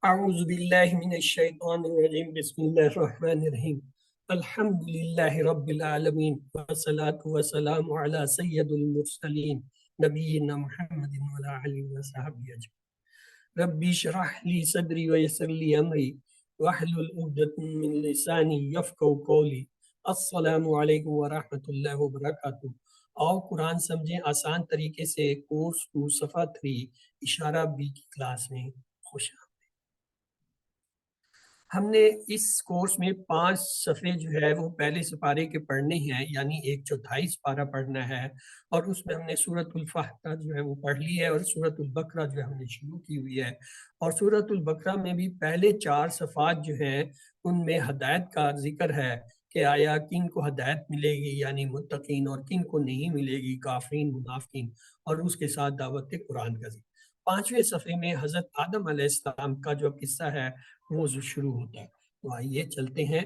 اعوذ باللہ من الشیطان الرجیم بسم اللہ الرحمن الرحیم الحمد للہ رب العالمین والصلاة والسلام علی سید المرسلین نبینا محمد وعلی آلہ وصحبہ اجمعین ربی اشرح لی صدری ویسر لی امری واحلل عقدۃ من لسانی یفقہوا قولی السلام علیکم ورحمۃ اللہ وبرکاتہ۔ اور قرآن سمجھیں آسان طریقے سے کورس 2 صفحہ 3 اشارہ بی کی کلاس میں خوش آمدید۔ ہم نے اس کورس میں 5 صفحے جو ہے وہ پہلے سپارے کے پڑھنے ہیں، یعنی 1/4 سپارہ پڑھنا ہے، اور اس میں ہم نے سورۃ الفتح جو ہے وہ پڑھ لی ہے، اور سورۃ البقرہ جو ہے ہم نے شروع کی ہوئی ہے۔ اور سورۃ البقرہ میں بھی پہلے 4 صفحات جو ہیں ان میں ہدایت کا ذکر ہے کہ آیا کن کو ہدایت ملے گی، یعنی متقین، اور کن کو نہیں ملے گی، کافرین، منافقین، اور اس کے ساتھ دعوت قرآن کا ذکر۔ 5ویں صفحے میں حضرت آدم علیہ السلام کا جو قصہ ہے وہ شروع ہوتا ہے۔ تو آئیے چلتے ہیں۔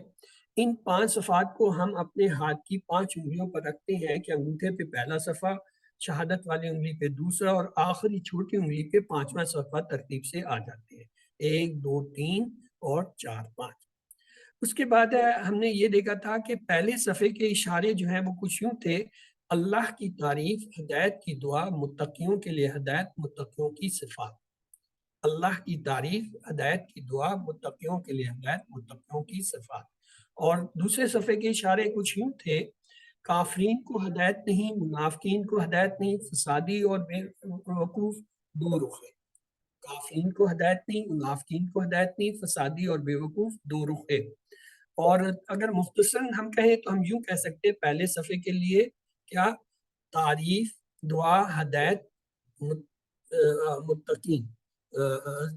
ان 5 صفحات کو ہم اپنے ہاتھ کی 5 انگلیوں پر رکھتے ہیں کہ انگوٹھے پہ پہلا صفحہ، شہادت والی انگلی پہ دوسرا، اور آخری چھوٹی انگلی پہ 5واں صفحہ ترتیب سے آ جاتے ہیں، 1 2 3 اور 4 5۔ اس کے بعد ہم نے یہ دیکھا تھا کہ پہلے صفحے کے اشارے جو ہیں وہ کچھ یوں تھے: اللہ کی تعریف، ہدایت کی دعا، متقیوں کے لیے ہدایت، متقیوں کی صفات۔ اللہ کی تعریف، ہدایت کی دعا، متقیوں کے لیے ہدایت، متقیوں کی صفات۔ اور دوسرے صفحے کے اشارے کچھ یوں تھے: کافرین کو ہدایت نہیں، منافقین کو ہدایت نہیں، فسادی اور بے وقوف دو رخ ہے۔ کافرین کو ہدایت نہیں، منافقین کو ہدایت نہیں، فسادی اور بے وقوف دو رخ ہے۔ اور اگر مختصراً ہم کہیں تو ہم یوں کہہ سکتے ہیں پہلے صفحے کے لیے کیا: تعریف، دعا، ہدایت، متقین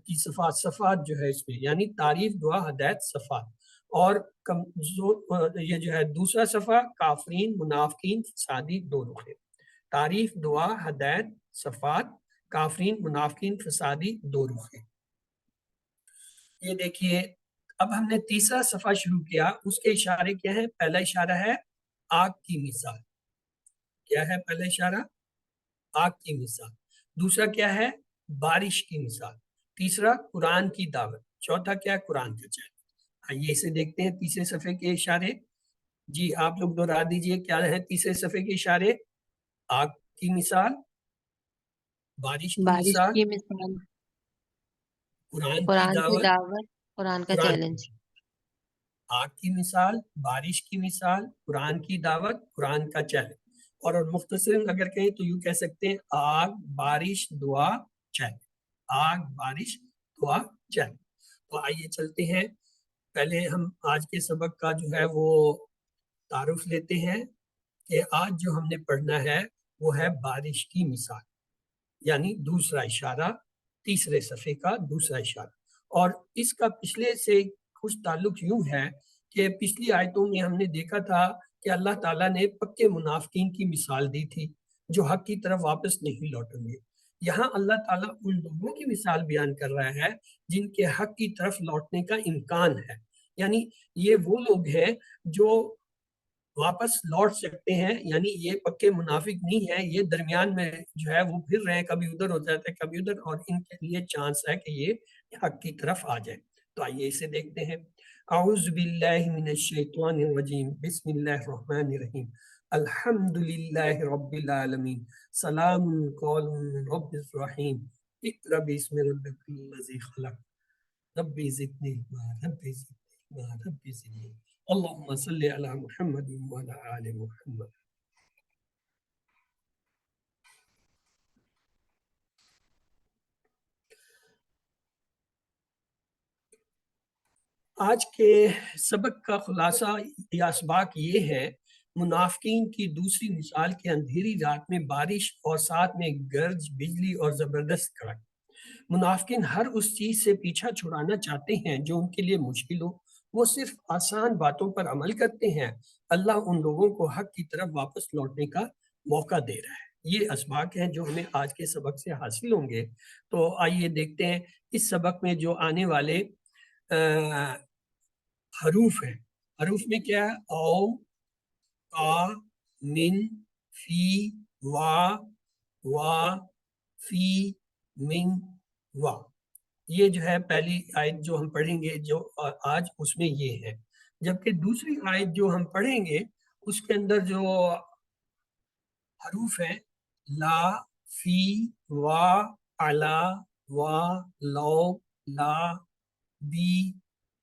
کی صفات۔ صفات جو ہے اس میں یعنی تعریف، دعا، ہدایت، صفات۔ اور یہ جو ہے دوسرا صفحہ: کافرین، منافقین، فسادی دو رخ ہے۔ تعریف، دعا، ہدایت، صفات، کافرین، منافقین، فسادی دو رخ ہے۔ یہ دیکھیے، اب ہم نے تیسرا صفحہ شروع کیا۔ اس کے اشارے کیا ہیں؟ پہلا اشارہ ہے آگ کی مثال۔ کیا ہے پہلا اشارہ؟ آگ کی مثال۔ دوسرا کیا ہے؟ بارش کی مثال۔ تیسرا قرآن کی دعوت۔ چوتھا کیا ہے؟ قرآن کا چیلنج۔ آئیے اسے دیکھتے ہیں تیسرے صفحے کے اشارے۔ جی آپ لوگ دہرا دیجئے کیا ہے تیسرے صفحے کے اشارے؟ آگ کی مثال، بارش کی مثال، کی مثال، قرآن کی قرآن کی دعوت، دعوت، قرآن کا قرآن کی چیلنج۔ آگ کی مثال، بارش کی مثال، قرآن کی دعوت، قرآن کا چیلنج۔ اور مختصراً اگر کہیں تو یوں کہہ سکتے ہیں: آگ، بارش، دعا، چیلنج۔ آگ، بارش، دعا، چیلنج۔ تو آئیے چلتے ہیں، پہلے ہم آج کے سبق کا جو ہے وہ تعارف لیتے ہیں کہ آج جو ہم نے پڑھنا ہے وہ ہے بارش کی مثال، یعنی دوسرا اشارہ، تیسرے صفحے کا دوسرا اشارہ۔ اور اس کا پچھلے سے کچھ تعلق یوں ہے کہ پچھلی آیتوں میں ہم نے دیکھا تھا کہ اللہ تعالیٰ نے پکے منافقین کی مثال دی تھی جو حق کی طرف واپس نہیں لوٹیں گے۔ یہاں اللہ تعالیٰ ان لوگوں کی مثال بیان کر رہا ہے جن کے حق کی طرف لوٹنے کا امکان ہے، یعنی یہ وہ لوگ ہیں جو واپس لوٹ سکتے ہیں، یعنی یہ پکے منافق نہیں ہے، یہ درمیان میں جو ہے وہ پھر رہے ہیں، کبھی ادھر ہو جاتا ہے کبھی ادھر، اور ان کے لیے چانس ہے کہ یہ حق کی طرف آ جائے۔ تو آئیے اسے دیکھتے ہیں۔ اعوذ باللہ من الشیطان الرجیم بسم اللہ الرحمن الرحیم الحمد للہ رب العالمین سلام قول من رب الرحیم اقرأ باسم ربک الذی خلق رب زدنی علما رب زدنی علما رب زدنی اللہم صلی علی محمد وعلی آل محمد۔ آج کے سبق کا خلاصہ یا اسباق یہ ہے: منافقین کی دوسری مثال کے اندھیری رات میں بارش اور ساتھ میں گرج، بجلی اور زبردست کڑک۔ منافقین ہر اس چیز سے پیچھا چھڑانا چاہتے ہیں جو ان کے لیے مشکل ہو، وہ صرف آسان باتوں پر عمل کرتے ہیں۔ اللہ ان لوگوں کو حق کی طرف واپس لوٹنے کا موقع دے رہا ہے۔ یہ اسباق ہیں جو ہمیں آج کے سبق سے حاصل ہوں گے۔ تو آئیے دیکھتے ہیں اس سبق میں جو آنے والے حروف ہیں۔ حروف میں کیا ہے؟ او، کا، من، فی، وا، وا، فی، من، وا۔ یہ جو ہے پہلی آیت جو ہم پڑھیں گے جو آج، اس میں یہ ہے، جبکہ دوسری آیت جو ہم پڑھیں گے اس کے اندر جو حروف ہیں لا، فی، وا، علا، وا، لو، لا، بی،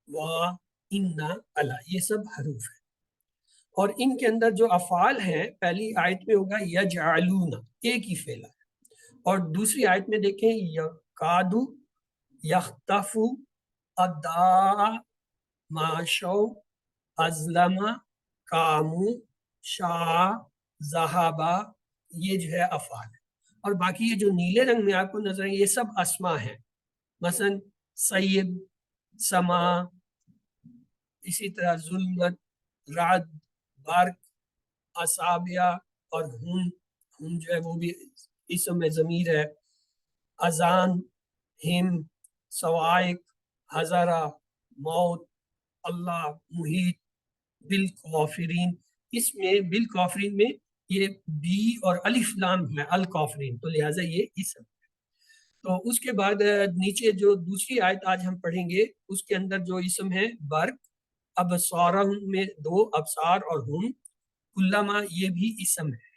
وا، انا، الا، یہ سب حروف ہیں، اور ان کے اندر جو افعال ہیں پہلی آیت میں ہوگا یجعلون، ایک ہی فعل ہے، اور دوسری آیت میں دیکھیں یکادو، یختفو، ادا، ماشو، ازلم، کامو، شاع، ذہابا، یہ جو ہے افعال ہے، اور باقی یہ جو نیلے رنگ میں آپ کو نظر آئیں یہ سب اسما ہیں، مثلا سیب، سما، اسی طرح ظلمت، رعد، برق، اصابیہ، اور ہم جو ہے وہ بھی اسم میں ضمیر ہے، اذان، ہم، سوائق، حضرہ، موت، اللہ، محیط، بالکافرین، اس میں بالکافرین میں یہ بی اور الف لام ہے الکافرین، تو لہٰذا یہ اسم ہے۔ تو اس کے بعد نیچے جو دوسری آیت آج ہم پڑھیں گے اس کے اندر جو اسم ہے برق، ابصارہم میں دو ابصار اور ہم، کلما یہ بھی اسم ہے،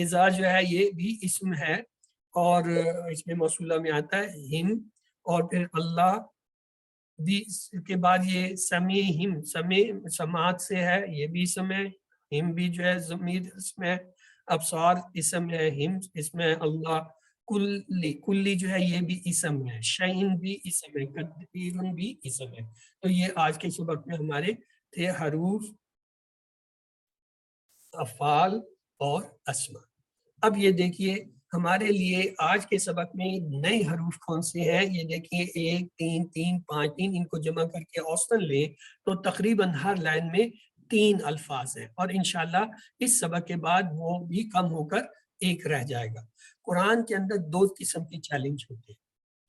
اذا جو ہے یہ بھی اسم ہے، اور اس میں موصولہ میں آتا ہے ہم، اور پھر اللہ بھی، اس کے بعد یہ سمیہم، سماعت سے ہے، یہ بھی اسم ہے، ہم بھی جو ہے ضمیر اسم ہے، ابصار اسم ہے، ہم اسم ہے، اللہ، کلی جو ہے یہ بھی اسم ہے، شعین بھی اسم ہے، کثیر بھی اسم ہے۔ تو یہ آج کے سبق میں ہمارے تھے حروف، افعال اور اسما۔ اب یہ دیکھیے ہمارے لیے آج کے سبق میں نئے حروف کون سے ہیں، یہ دیکھیے 1 3 3 5 3، ان کو جمع کر کے اوسطن لیں تو تقریباً ہر لائن میں 3 الفاظ ہیں، اور انشاءاللہ اس سبق کے بعد وہ بھی کم ہو کر 1 رہ جائے گا۔ قرآن کے اندر 2 قسم کی چیلنج ہوتے ہیں،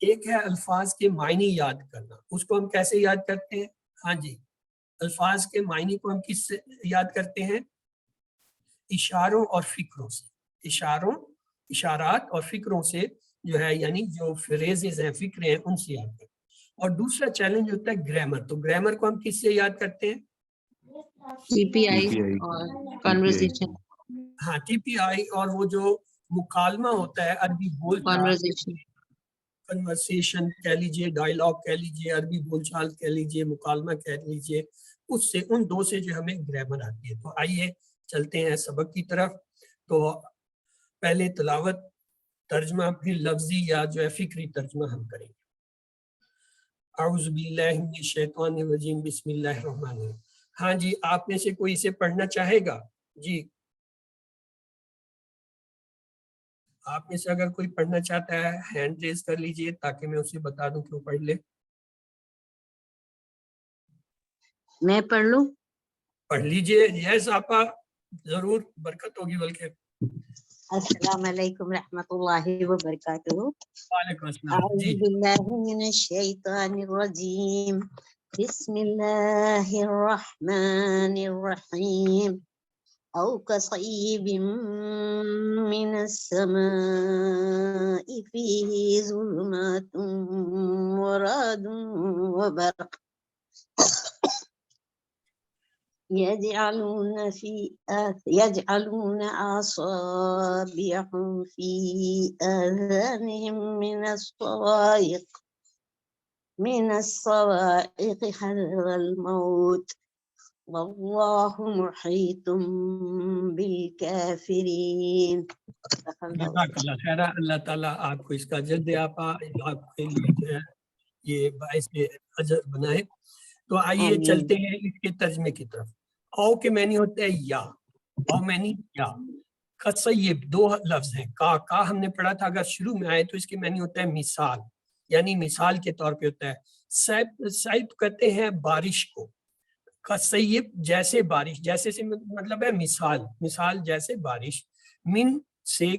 ایک ہے الفاظ کے معنی یاد کرنا، اس کو ہم کیسے یاد کرتے ہیں؟ ہاں جی، الفاظ کے معنی کو ہم کس سے یاد کرتے ہیں؟ اشاروں اور فکروں سے، اشارات اور فکروں سے جو ہے، یعنی جو فریزز ہیں، فکریں ہیں، ان سے یاد کرتے ہیں۔ اور دوسرا چیلنج ہوتا ہے گرامر، تو گرامر کو ہم کس سے یاد کرتے ہیں؟ ٹی پی آئی اور کنورسیشن، ہاں، ٹی پی آئی، اور وہ جو مکالمہ ہوتا ہے عربی بول چال، کنورسیشن کہہ لیجیے، ڈائلاگ کہہ لیجیے، عربی بول چال کہہ لیجیے، مکالمہ کہہ لیجیے، اس سے ان 2 سے جو ہمیں گرامر آتی ہے۔ تو آئیے چلتے ہیں سبق کی طرف۔ تو پہلے تلاوت، ترجمہ، پھر لفظی یا جو ہے فکری ترجمہ ہم کریں گے۔ اعوذ باللہ من الشیطان الرجیم، بسم اللہ الرحمن الرحیم۔ ہاں جی، آپ میں سے کوئی اسے پڑھنا چاہے گا؟ جی، آپ میں سے اگر کوئی پڑھنا چاہتا ہے ہینڈ ریز کر لیجئے تاکہ میں اسے بتا دوں کہ وہ پڑھ لے۔ میں پڑھ لوں؟ پڑھ لیجئے، یس آپا، ضرور، برکت ہوگی بلکہ۔ السلام علیکم رحمۃ اللہ وبرکاتہ۔ وعلیکم السلام۔ اعوذ جی، باللہ من الشیطان الرجیم، بسم اللہ الرحمن الرحیم، او کصیب من السماء فیہ ظلمات ورعد وبرق يجعلون أصابعهم في آذانهم من الصواعق حذر الموت والله محيط بالكافرين۔ جزاک اللہ خیر، اللہ تعالیٰ آپ کو اس کا اجر دے، آپ کے لیے جو ہے یہ باعث اجر بنائے۔ تو آئیے چلتے ہیں اس کے ترجمے کی طرف۔ او کے معنی ہوتا ہے یا، او معنی یا، قصیب 2 لفظ ہیں، کا ہم نے پڑھا تھا، اگر شروع میں آئے تو اس کے معنی ہوتا ہے مثال، یعنی مثال کے طور پہ ہوتا ہے۔ سیب کہتے ہیں بارش کو، قصیب جیسے بارش، جیسے سے مطلب ہے مثال، مثال جیسے بارش، من سے،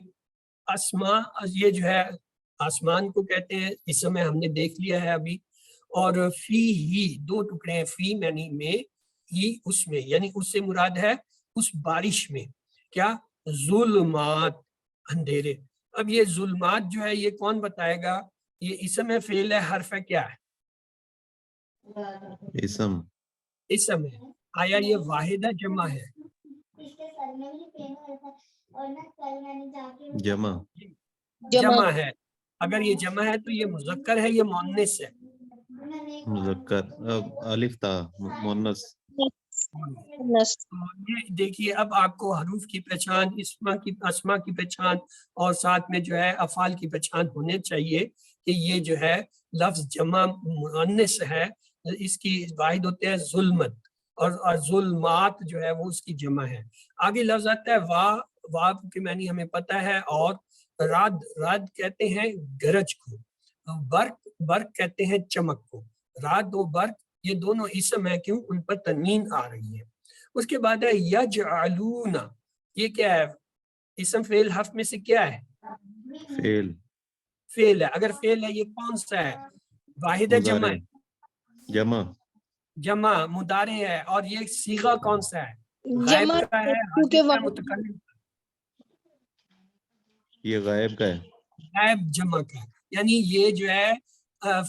اسما یہ جو ہے آسمان کو کہتے ہیں، اس میں ہم نے دیکھ لیا ہے ابھی، اور فی ہی 2 ٹکڑے ہیں، فی معنی میں، ہی اس میں، یعنی اس سے مراد ہے اس بارش میں کیا؟ ظلمات، اندھیرے۔ اب یہ ظلمات جو ہے یہ کون بتائے گا؟ یہ اسم ہے فعل ہے حرف ہے کیا ہے؟ اسم اسم ہے. آیا یہ واحد ہے جمع ہے؟ جمع جمع ہے. اگر یہ جمع ہے تو یہ مذکر ہے یہ مؤنث ہے؟ مذکر الف تا مؤنث تو یہ دیکھیے اب آپ کو حروف کی پہچان اسما کی پہچان اور ساتھ میں جو ہے افعال کی پہچان ہونے چاہیے کہ یہ جو ہے لفظ جمع مؤنث ہے. اس کی واحد ہوتے ہیں ظلمت اور ظلمات جو ہے وہ اس کی جمع ہے. آگے لفظ آتا ہے وا کے معنی ہمیں پتہ ہے. اور راد کہتے ہیں گرج کو. برق کہتے ہیں چمک کو. راد و برق یہ دونوں اسم ہے کیوں ان پر تنوین آ رہی ہے. اس کے بعد ہے یجعلون. یہ کیا ہے؟ اسم فعل حرف میں سے کیا ہے؟ فعل ہے. اگر فعل ہے یہ کون سا ہے؟ واحد ہے جمع ہے؟ جمع جمع مضارع ہے. اور یہ صیغہ کون سا ہے؟ غائب کا ہے حاضر کا ہے متکلم کا؟ یہ غائب کا ہے. غائب جمع کا. یعنی یہ جو ہے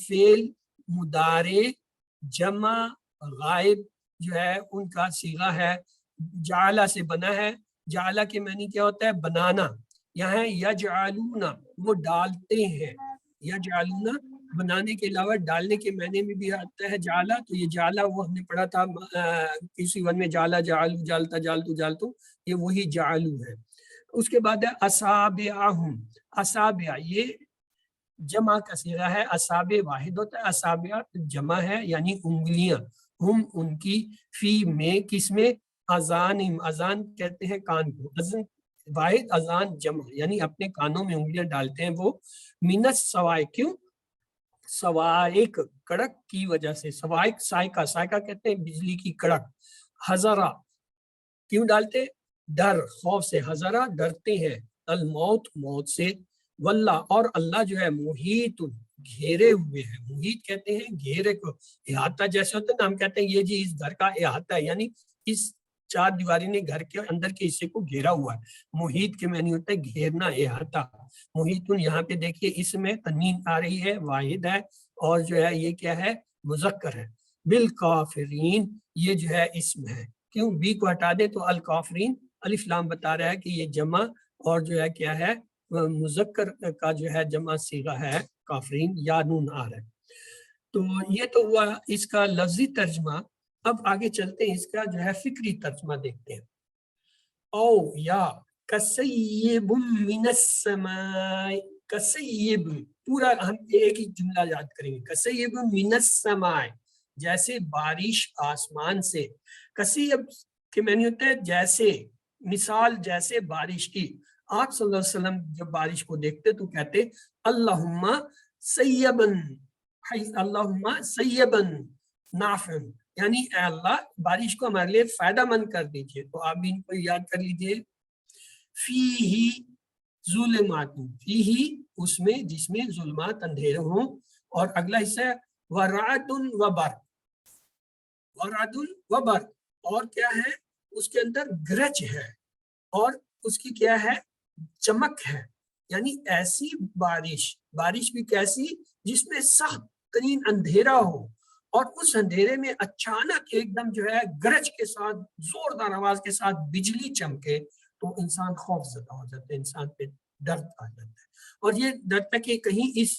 فعل مضارع جمع غائب جو ہے ان کا صیغہ ہے. جعلہ سے بنا ہے. جعلہ کے معنی کیا ہوتا ہے؟ بنانا. یہاں یجعلون وہ ڈالتے ہیں. یجعلون بنانے کے علاوہ ڈالنے کے معنی میں بھی آتا ہے جعلہ. تو یہ جعلہ وہ ہم نے پڑھا تھا کسی ون میں جعلہ جعلو جالتا جالتو جالتو یہ وہی جعلو ہے. اس کے بعد ہے اصابعہم. اصابع یہ جمع کا صیغہ ہے. اصابع واحد ہوتا ہے. اصابع جمع ہے یعنی انگلیاں. ہم ان کی فی میں کس میں؟ اذانہم. اذان کہتے ہیں کان کو. واحد اذان جمع یعنی اپنے کانوں میں انگلیاں ڈالتے ہیں وہ. من الصواعق کیوں؟ صواعق کڑک کی وجہ سے. صواعق سائقہ. سائقہ کہتے ہیں بجلی کی کڑک. حذرا کیوں ڈالتے؟ ڈر خوف سے. حذرا ڈرتے ہیں. الموت موت سے. واللہ اور اللہ جو ہے محیط گھیرے ہوئے ہیں. محیط کہتے ہیں گھیرے کو. احاطہ جیسے ہوتا ہے نا ہم کہتے ہیں یہ جی اس گھر کا احاطہ ہے یعنی اس چار دیواری نے گھر کے اندر کے حصے کو گھیرا ہوا ہے. محیط کے معنی ہوتا ہے گھیرنا احاطہ. محیط یہاں پہ دیکھیے اس میں تنوین آ رہی ہے واحد ہے اور جو ہے یہ کیا ہے؟ مذکر ہے. بالکافرین یہ جو ہے اسم ہے. کیوں بی کو ہٹا دے تو الکافرین الف لام بتا رہا ہے کہ یہ جمع اور جو ہے کیا ہے مذکر کا جو ہے جمع صیغہ ہے کافرین یا نون آ رہا ہے. تو یہ تو ہوا اس کا لفظی ترجمہ. اب آگے چلتے ہیں اس کا جو ہے فکری ترجمہ دیکھتے ہیں. او یا کسیب من السماء. کسیب پورا ہم ایک ہی جملہ یاد کریں گے. کسیب من السماء جیسے بارش آسمان سے. کسیب کے معنی ہوتا ہے جیسے. مثال جیسے بارش کی. آپ صلی اللہ علیہ وسلم جب بارش کو دیکھتے تو کہتے اللہم سیبن اللہم سیبن نافع یعنی اے اللہ بارش کو ہمارے لیے فائدہ مند کر دیجئے. تو آپ بھی ان کو یاد کر لیجئے. فیہی ظلمات. فیہی اس میں جس میں ظلمات اندھیرے ہوں. اور اگلا حصہ ہے ورعد وبرق. ورعد وبرق اور کیا ہے؟ اس کے اندر گرج ہے اور اس کی کیا ہے؟ چمک ہے. یعنی ایسی بارش بھی کیسی جس میں سخت ترین اندھیرا ہو اور اس اندھیرے میں اچانک ایک دم جو ہے گرج کے ساتھ زوردار آواز کے ساتھ بجلی چمکے تو انسان خوف زدہ ہو جاتا ہے. انسان پہ درد آ جاتا ہے. اور یہ ڈرتا کہ کہیں اس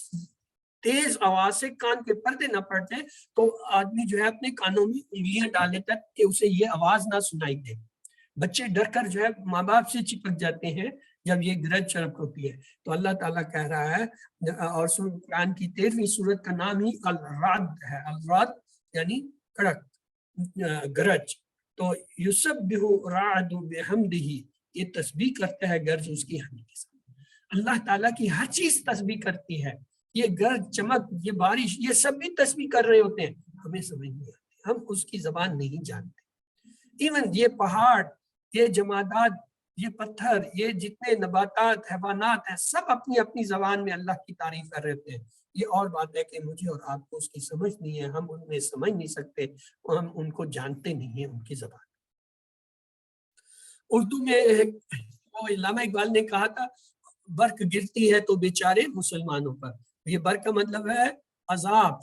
تیز آواز سے کان کے پردے نہ پڑتے تو آدمی جو ہے اپنے کانوں میں انگلیاں ڈال لیتا ہے کہ اسے یہ آواز نہ سنائی دے. بچے ڈر کر جو ہے ماں باپ سے چپک جاتے ہیں جب یہ گرج چمک ہوتی ہے. تو اللہ تعالیٰ کہہ رہا ہے اور قرآن کی 13ویں سورت کا نام ہی الرعد ہے. الرعد یعنی کڑک گرج. تو یسبح الرعد بحمدہ یہ تسبیح کرتا ہے گرج اس کی حمد کے ساتھ. اللہ تعالیٰ کی ہر چیز تسبیح کرتی ہے. یہ گرج چمک یہ بارش یہ سب بھی تسبیح کر رہے ہوتے ہیں. ہمیں سمجھ نہیں آتی. ہم اس کی زبان نہیں جانتے. ایون یہ پہاڑ یہ جمادات یہ پتھر یہ جتنے نباتات حیوانات ہیں سب اپنی اپنی زبان میں اللہ کی تعریف کر رہے ہیں. یہ اور بات ہے کہ مجھے اور آپ کو اس کی سمجھ نہیں ہے. ہم ان میں سمجھ نہیں سکتے. ہم ان کو جانتے نہیں ہیں ان کی زبان. اردو میں وہ علامہ اقبال نے کہا تھا برق گرتی ہے تو بیچارے مسلمانوں پر. یہ بر کا مطلب ہے عذاب.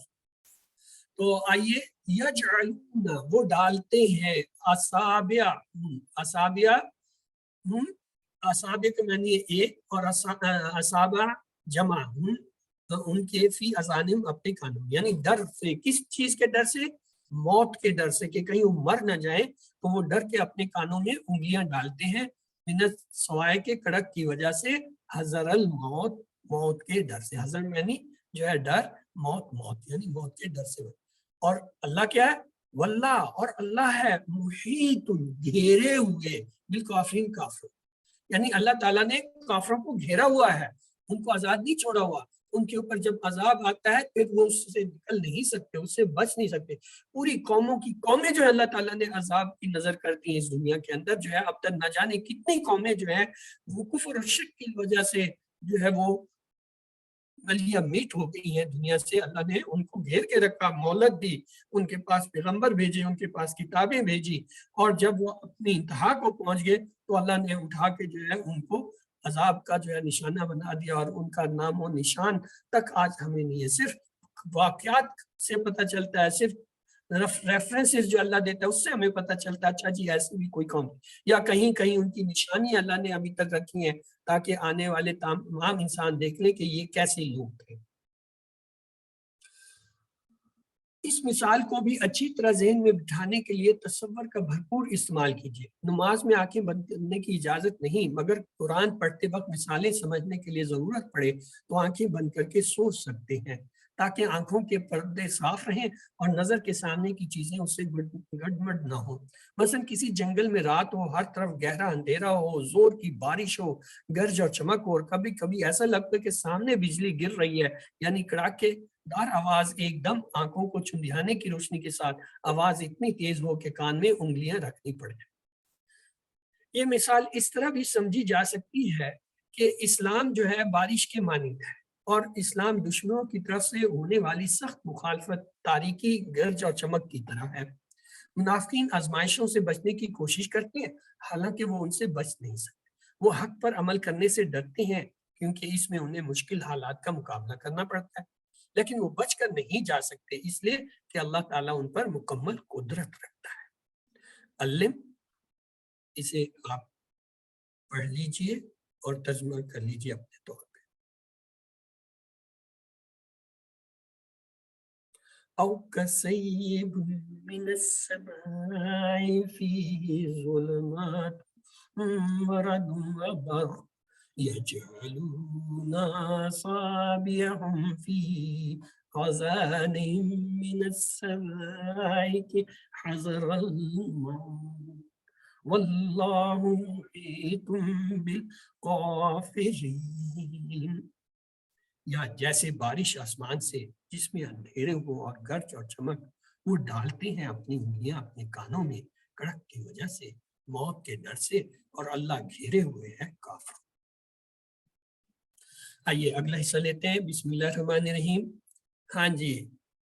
تو آئیے یجعلون وہ ڈالتے ہیں اصابع اصابع اصابع کے معنی ایک اور اصابع جمع ان کے فی اذانہم اپنے کانوں میں، یعنی ڈر سے. کس چیز کے ڈر سے؟ موت کے ڈر سے کہ کہیں وہ مر نہ جائیں، تو وہ ڈر کے اپنے کانوں میں انگلیاں ڈالتے ہیں من السوائے کے کڑک کی وجہ سے، حذر الموت موت کے ڈر سے. حذر یعنی جو ہے ڈر، موت موت یعنی موت کے ڈر سے. اور اللہ کیا ہے؟ واللہ اور اللہ ہے محیط گھیرے ہوئے بالکافرین کافر، یعنی اللہ تعالیٰ نے کافروں کو گھیرا ہوا ہے، ان کو آزاد نہیں چھوڑا ہوا. ان کے اوپر جب عذاب آتا ہے پھر وہ اس سے نکل نہیں سکتے، اس سے بچ نہیں سکتے. پوری قوموں کی قومیں جو ہے اللہ تعالیٰ نے عذاب کی نظر کرتی ہیں اس دنیا کے اندر. جو ہے اب تک نہ جانے کتنی قومیں جو ہیں وہ کفر اور شرک کی وجہ سے جو ہے وہ گلیاں میٹ ہو گئی ہیں دنیا سے. اللہ نے ان کو گھیر کے رکھا، مہلت دی، ان کے پاس پیغمبر بھیجے، ان کے پاس کتابیں بھیجی، اور جب وہ اپنی انتہا کو پہنچ گئے تو اللہ نے اٹھا کے جو ہے ان کو عذاب کا جو ہے نشانہ بنا دیا، اور ان کا نام و نشان تک آج ہمیں نہیں ہے. صرف واقعات سے پتہ چلتا ہے، صرف ریفرنسز جو اللہ دیتا ہے اس سے ہمیں پتہ چلتا ہے اچھا جی ایسی بھی کوئی قوم، یا کہیں کہیں ان کی نشانی اللہ نے ابھی تک رکھی ہیں تاکہ آنے والے تمام انسان دیکھ لیں کہ یہ کیسے لوگ تھے. اس مثال کو بھی اچھی طرح ذہن میں بٹھانے کے لیے تصور کا بھرپور استعمال کیجیے. نماز میں آنکھیں بند کرنے کی اجازت نہیں، مگر قرآن پڑھتے وقت مثالیں سمجھنے کے لیے ضرورت پڑے تو آنکھیں بند کر کے سوچ سکتے ہیں، تاکہ آنکھوں کے پردے صاف رہیں اور نظر کے سامنے کی چیزیں اس سے گڑبڑ نہ ہو. مثلا کسی جنگل میں رات ہو، ہر طرف گہرا اندھیرا ہو، زور کی بارش ہو، گرج اور چمک ہو، اور کبھی کبھی ایسا لگتا ہے کہ سامنے بجلی گر رہی ہے، یعنی کڑاکے دار آواز ایک دم آنکھوں کو چندیانے کی روشنی کے ساتھ آواز اتنی تیز ہو کہ کان میں انگلیاں رکھنی پڑ جائیں. یہ مثال اس طرح بھی سمجھی جا سکتی ہے کہ اسلام جو ہے بارش کے مانند ہے، اور اسلام دشمنوں کی طرف سے ہونے والی سخت مخالفت تاریکی گرج اور چمک کی طرح ہے. منافقین آزمائشوں سے بچنے کی کوشش کرتے ہیں، حالانکہ وہ ان سے بچ نہیں سکتے. وہ حق پر عمل کرنے سے ڈرتے ہیں کیونکہ اس میں انہیں مشکل حالات کا مقابلہ کرنا پڑتا ہے، لیکن وہ بچ کر نہیں جا سکتے اس لیے کہ اللہ تعالیٰ ان پر مکمل قدرت رکھتا ہے. علم اسے آپ پڑھ لیجئے اور ترجمہ کر لیجئے اپنے طور پہ. او کسیب من السماء فیہ ظلمات ورعد وبرق يجعلون أصابعهم في آذانهم من السماء حذر الموت واللہ محیط بالکافرین. یا جیسے بارش آسمان سے جس میں اندھیرے ہو اور گرج اور چمک، وہ ڈالتے ہیں اپنی انگلیاں اپنے کانوں میں کڑک کی وجہ سے، موت کے ڈر سے، اور اللہ گھیرے ہوئے ہے کافر. آئیے اگلا حصہ لیتے ہیں. بسم اللہ الرحمن الرحیم. ہاں جی،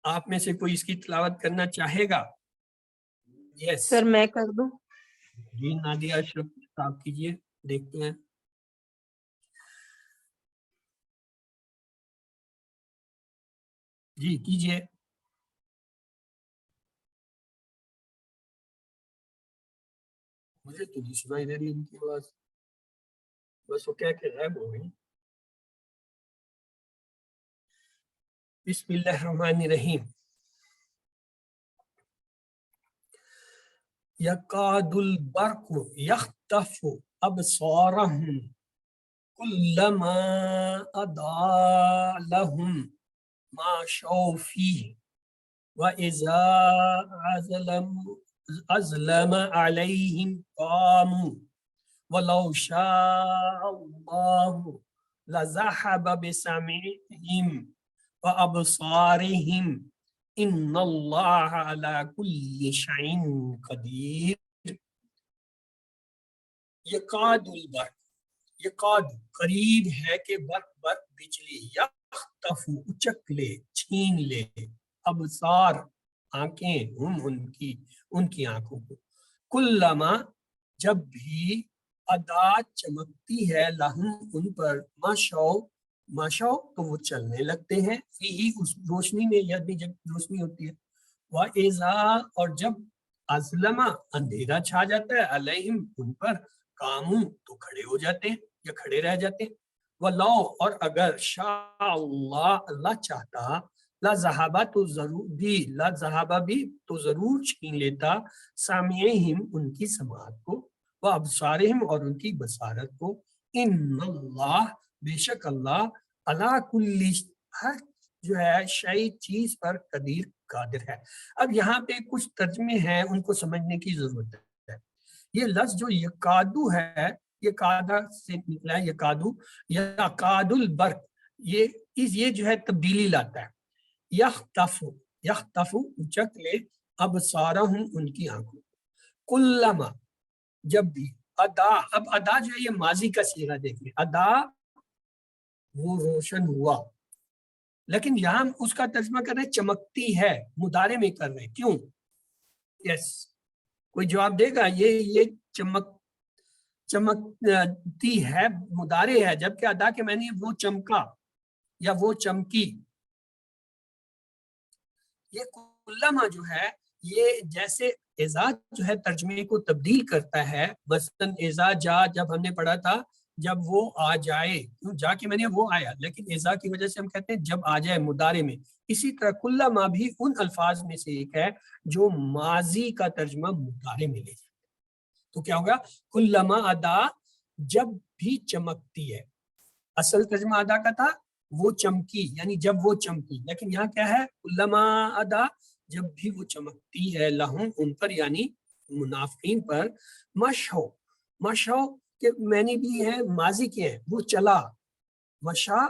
آپ میں سے کوئی اس کی تلاوت کرنا چاہے گا؟ یس سر میں کر دوں. جی نادیہ اشرف صاحب کیجیے، دیکھتے ہیں. جی کیجیے. مجھے تو نہیں سنائی دے رہی ان کی آواز، بس وہ کہہ کے غائب ہو گئی. بسم اللہ الرحمن الرحیم. یکاد البرق یخطف ابصارهم کلما اضاء لهم ما شاءوا فیہ واذا اظلم علیہم قاموا ولو شاء اللہ لذهب بسمعهم وابصارهم ان اللہ علی کل شیء قدیر. یکاد البرق، یکاد قریب ہے کہ برق برق بجلی، یخطف اچک لے چھین لے، ابصار آنکھیں، ہم ان کی آنکھوں کو، کلما جب بھی ادا چمکتی ہے، لہم ان پر، ماشاء माशाओ तो वो चलने लगते हैं, फीही उस रोशनी में, यानी जब रोशनी होती है, व इज़ा और जब अज़लमा अंधेरा छा जाता है, अलैहिम उन पर, कामू तो खड़े हो जाते हैं या खड़े रह जाते हैं। वलौ और अगर शाह अल्लाह अल्लाह चाहता, ला ज़हाबा तो जरूर भी, ला ज़हाबा भी तो जरूर छीन लेता, सामियहिम उनकी समाअत को, व अबसारिहिम और उनकी बसारत को, इन्नल्लाह बेशक अल्लाह, अला कुल्ली हर जो है शय चीज पर कदीर कादिर है। अब यहाँ पे कुछ तर्जमे हैं, उनको समझने की जरूरत है। ये लफ्ज जो यकादू है, ये कादा से निकला है, यकादू या कादुल बर्क, ये जो है तब्दीली लाता है। यख्तफु उचक ले अबसारहुम उनकी आंखों, कुल्लमा जब भी, अदा अब अदा जो है ये माजी का सीगा देखिए, अदा वो रोशन हुआ, लेकिन यहाँ उसका तर्जमा कर रहे हैं चमकती है, मुदारे में कर रहे हैं, क्यों? यस, कोई जवाब देगा? ये चमकती है मुदारे है, जबकि अदा के मैंने वो चमका या वो चमकी। ये कुल्लमा जो है ये जैसे एजा जो है तर्जमे को तब्दील करता है, मसलन एजा जा जब हमने पढ़ा था, जब वो आ जाए, जा के मैंने वो आया, लेकिन एजा की वजह से हम कहते हैं जब आ जाए मुदारे में। इसी तरह कुल्लमा भी उन अल्फाज में से एक है जो माजी का तर्जमा मुदारे में ले जाए। तो क्या होगा? कुल्लमा अदा जब भी चमकती है, असल तर्जमा अदा का था वो चमकी, यानी जब वो चमकी, लेकिन यहाँ क्या है? कुल्लमा अदा जब भी वो चमकती है, लहुम उन पर, यानी मुनाफिकीन पर, मशो के मैंने भी है माजी के हैं, वो चला, मशा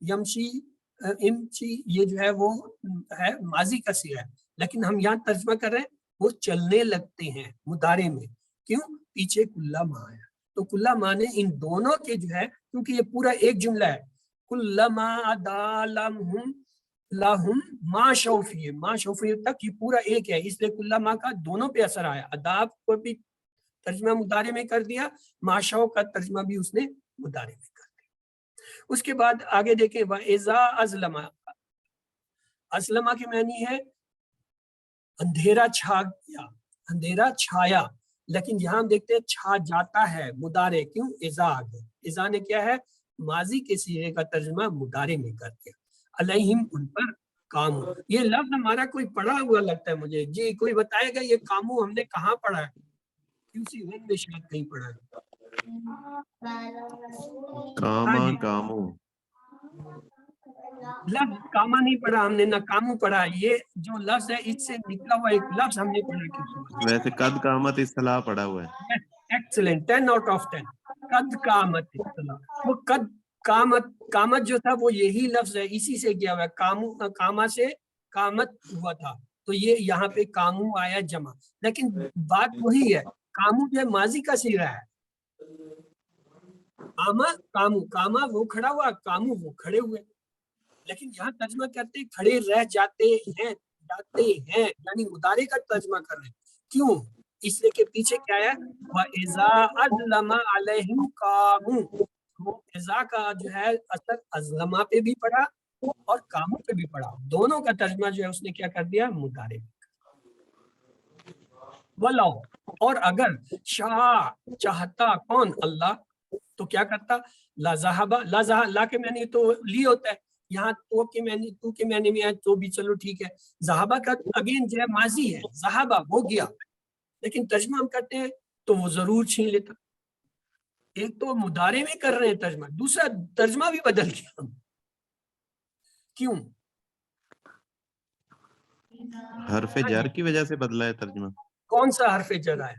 यमशी इमशी, ये जो है वो है माजी का सिगा है, लेकिन हम यहाँ तर्जमा कर रहे हैं वो चलने लगते हैं मुदारे में। क्यों? पीछे कुल्लमा आया, तो कुल्लमा ने इन दोनों के जो है, क्योंकि ये पूरा एक जुमला है, कुल्लमा अदालहुम लहुम मा शौफी तक ये पूरा एक है, इसलिए कुल्लमा का दोनों पे असर आया। अदाब को भी तर्जमा मुदारे में कर दिया, माशाओ का तर्जमा भी उसने मुदारे में कर दिया। उसके बाद आगे देखें, वइज़ा अज़लमा, अज़लमा के मानी है अंधेरा छा गया, अंधेरा छाया, लेकिन यहाँ हम देखते हैं छा जाता है मुदारे, क्यों? इज़ा आ गया, इज़ा ने क्या है? माजी के सीगे का तर्जमा मुदारे में कर दिया। अलैहिम उन पर, कामू, ये लफ्ज हमारा कोई पढ़ा हुआ लगता है मुझे जी, कोई बताएगा ये कामू हमने कहाँ पढ़ा है? क्यूसी वन में शायद कहीं पढ़ा है। कामा हाँ जी, कामू, लफ्ज कामा नहीं पढ़ा हमने, ना कामू पढ़ा, ये जो लफ्ज है इससे निकला हुआ एक लफ्ज हमने पढ़ा क्यूसी। वैसे कद कामत इस्तिलाह पड़ा हुआ है। Excellent, 10 out of 10। कद कामत इत्तला, वो कद कामत, कामत जो था वो यही लफ्ज है, इसी से किया हुआ है, कामू कामा से कामत हुआ था, तो ये यहाँ पे कामू आया जमा, लेकिन बात वही है, कामू जो है माजी का सीगा है, कामा कामू, कामा वो खड़ा हुआ, कामू वो खड़े हुए, लेकिन यहाँ तर्जमा करते खड़े रह जाते हैं, यानी मुदारे का तर्जमा कर रहे हैं। क्यों? इसलिए के पीछे क्या है? वइज़ा अज़लमा अलैहिम कामू, वो इज़ा का जो है असर अज़लमा पे भी पड़ा और कामू पे भी पड़ा, दोनों का तर्जमा जो है उसने क्या कर दिया? मुदारे में। वलौ और अगर शाह चाहता, कौन? अल्लाह, तो क्या करता? ला ज़हाबा, ला के मैंने तो ली होता है, यहाँ तो के मैंने, तू के मैंने में है तो भी चलो ठीक है। ज़हाबा का अगेन जो है माजी है, ज़हाबा वो गया, लेकिन तर्जमा हम करते हैं तो वो जरूर छीन लेता। एक तो मुदारे में कर रहे हैं तर्जमा, दूसरा तर्जमा भी बदल गया, क्यों? हरफे जर की वजह से बदला है तर्जुमा। कौन सा हरफे जर है?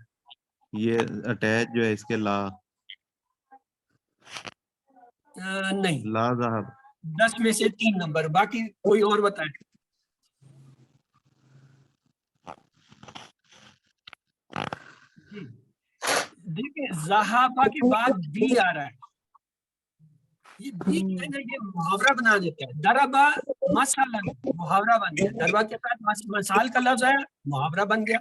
ये अटैच जो है इसके ला, नहीं, ला ज़हाब, 10 में से 3 नंबर, बाकी कोई और बताए। देखिए ज़हाबा के बाद बी आ रहा है, ये बी कहना, ये मुहावरा बना देता है। दरबा मसलन मुहावरा बन गया, दरबा के साथ मसाल का लफ्ज आया, मुहावरा बन गया।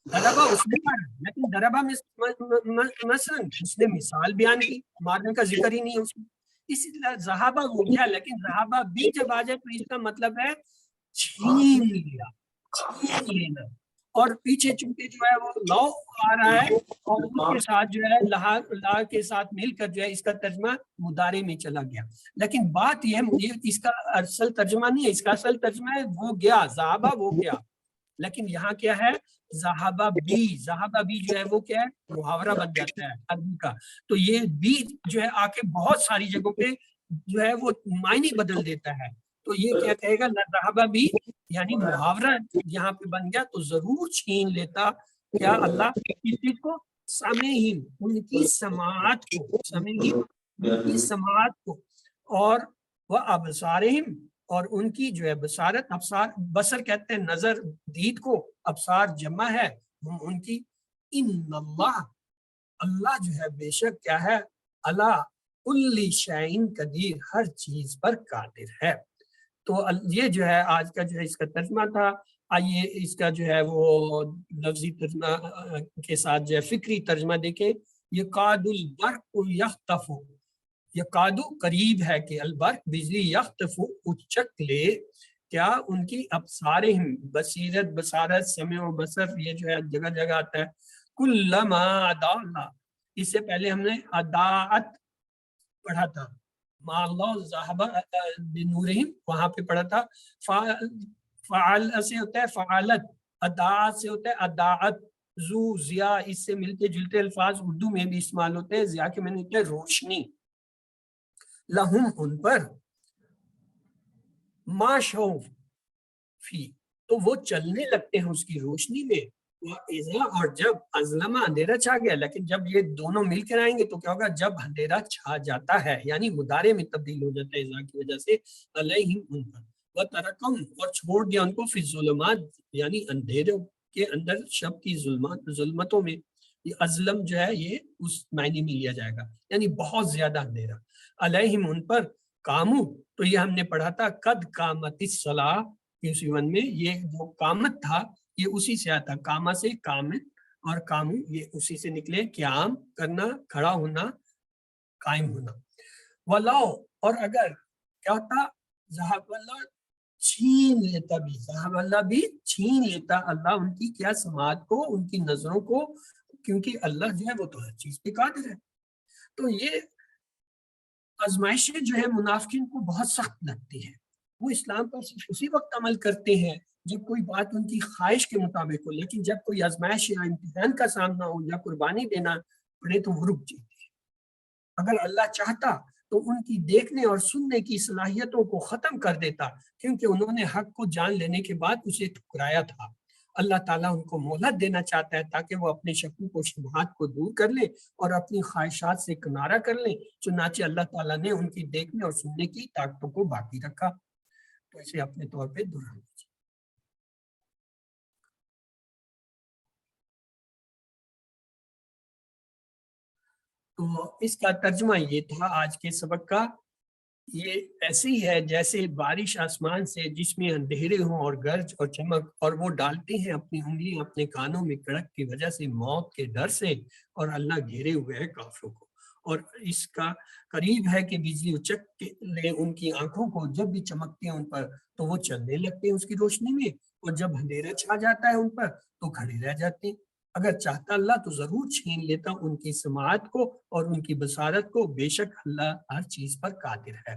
दरबा उसने मारा, लेकिन दरबा मसलन उसने मिसाल बयान की, मारने का जिक्र ही नहीं है उसमें, اسی طرح ذہابہ ہو گیا، لیکن ذہابہ بھی جب آ جائے تو اس کا مطلب ہے چھین لیا، چھین لینا، اور پیچھے چونکہ جو ہے وہ لو آ رہا ہے اور اس کے ساتھ جو ہے لا کے ساتھ مل کر جو ہے اس کا ترجمہ مضارع میں چلا گیا. لیکن بات یہ اس کا اصل ترجمہ نہیں ہے، اس کا اصل ترجمہ ہے وہ گیا، ذہابہ وہ گیا. لیکن یہاں کیا ہے، ذہابہ بھی جو ہے وہ کیا ہے، محاورہ بن جاتا ہے عربی کا. تو یہ بھی جو ہے آ کے بہت ساری جگہوں پہ جو ہے وہ معنی بدل دیتا ہے. تو یہ کیا کہے گا، ذہابہ بھی یعنی محاورہ یہاں پہ بن گیا تو ضرور چھین لیتا کیا اللہ اس چیز کو، سامعین ان کی سماعت کو، سامعین ان کی سماعت کو، اور وہ ابصارہم اور ان کی جو ہے بصارت، ابصار بصر کہتے ہیں نظر دید کو، ابصار جمع ہے ان کی. ان اللہ، اللہ جو ہے بے شک کیا ہے، اللہ کل شیء قدیر، ہر چیز پر قادر ہے. تو یہ جو ہے آج کا جو ہے اس کا ترجمہ تھا. آئیے اس کا جو ہے وہ لفظی ترجمہ کے ساتھ جو ہے فکری ترجمہ دیکھیں. یقاد البرق یخطف، یقادو قریب ہے کہ البرق بجلی، یخطف اچک لے کیا ان کی ابصارہم، بصیرت بصارت، سمع و بصر یہ جو ہے جگہ جگہ آتا ہے. کلما اضاء، اس سے پہلے ہم نے اضاءت پڑھا تھا، ما اللہ ذہب بنورہم وہاں پہ پڑھا تھا. فعل سے ہوتا ہے فعالت، اضاءت سے ہوتا ہے اضاءت. ذو ضیاء، اس سے ملتے جلتے الفاظ اردو میں بھی استعمال ہوتے ہیں. ضیاء کے معنی ہوتے ہیں روشنی. لہم ان پر، ما شو فی تو وہ چلنے لگتے ہیں اس کی روشنی میں. اور جب ازلما اندھیرا چھا گیا، لیکن جب یہ دونوں مل کر آئیں گے تو کیا ہوگا، جب اندھیرا چھا جاتا ہے یعنی مضارع میں تبدیل ہو جاتا ہے ازا کی وجہ سے. علیہم ان پر، وترکم اور چھوڑ دیا ان کو، فی الظلمات یعنی اندھیروں کے اندر، شب کی ظلمتوں میں. یہ ازلم جو ہے یہ اس معنی میں لیا جائے گا یعنی بہت زیادہ اندھیرا. علیہم ان پر، کامو تو یہ ہم نے پڑھا تھا قد قامت الصلاۃ اسی ون میں، یہ جو قامت تھا یہ اسی سے آتا، کاما سے کامت، اور کامو یہ اسی سے نکلے، قیام کرنا، کھڑا ہونا، قائم ہونا. ولو اور اگر کیا ہوتا، ذہب اللہ چھین لیتا بھی، ذہب اللہ بھی چھین لیتا اللہ ان کی کیا سماعت کو، ان کی نظروں کو، کیونکہ اللہ جو ہے وہ تو ہر چیز پہ قادر ہے. تو یہ آزمائشیں جو ہے منافقین کو بہت سخت لگتی ہیں. وہ اسلام پر صرف اسی وقت عمل کرتے ہیں جب کوئی بات ان کی خواہش کے مطابق ہو، لیکن جب کوئی آزمائش یا امتحان کا سامنا ہو یا قربانی دینا پڑے تو وہ رک جاتے ہیں. اگر اللہ چاہتا تو ان کی دیکھنے اور سننے کی صلاحیتوں کو ختم کر دیتا، کیونکہ انہوں نے حق کو جان لینے کے بعد اسے ٹھکرایا تھا. اللہ تعالیٰ ان کو مہلت دینا چاہتا ہے تاکہ وہ اپنے شکوک و شبہات کو دور کر لیں اور اپنی خواہشات سے کنارہ کر لیں. چنانچہ اللہ تعالیٰ نے ان کی دیکھنے اور سننے کی طاقتوں کو باقی رکھا. تو اسے اپنے طور پہ دہرا لیجیے. تو اس کا ترجمہ یہ تھا آج کے سبق کا. یہ ایسی ہے جیسے بارش آسمان سے جس میں اندھیرے ہوں اور گرج اور چمک، اور وہ ڈالتے ہیں اپنی انگلیاں اپنے کانوں میں کڑک کی وجہ سے موت کے ڈر سے، اور اللہ گھیرے ہوئے ہے کافروں کو. اور اس کا قریب ہے کہ بجلی اچک لے ان کی آنکھوں کو، جب بھی چمکتے ہیں ان پر تو وہ چلنے لگتے ہیں اس کی روشنی میں، اور جب اندھیرا چھا جاتا ہے ان پر تو کھڑے رہ جاتے ہیں. اگر چاہتا اللہ تو ضرور چھین لیتا ان کی سماعت کو اور ان کی بصارت کو، بے شک اللہ ہر چیز پر قادر ہے.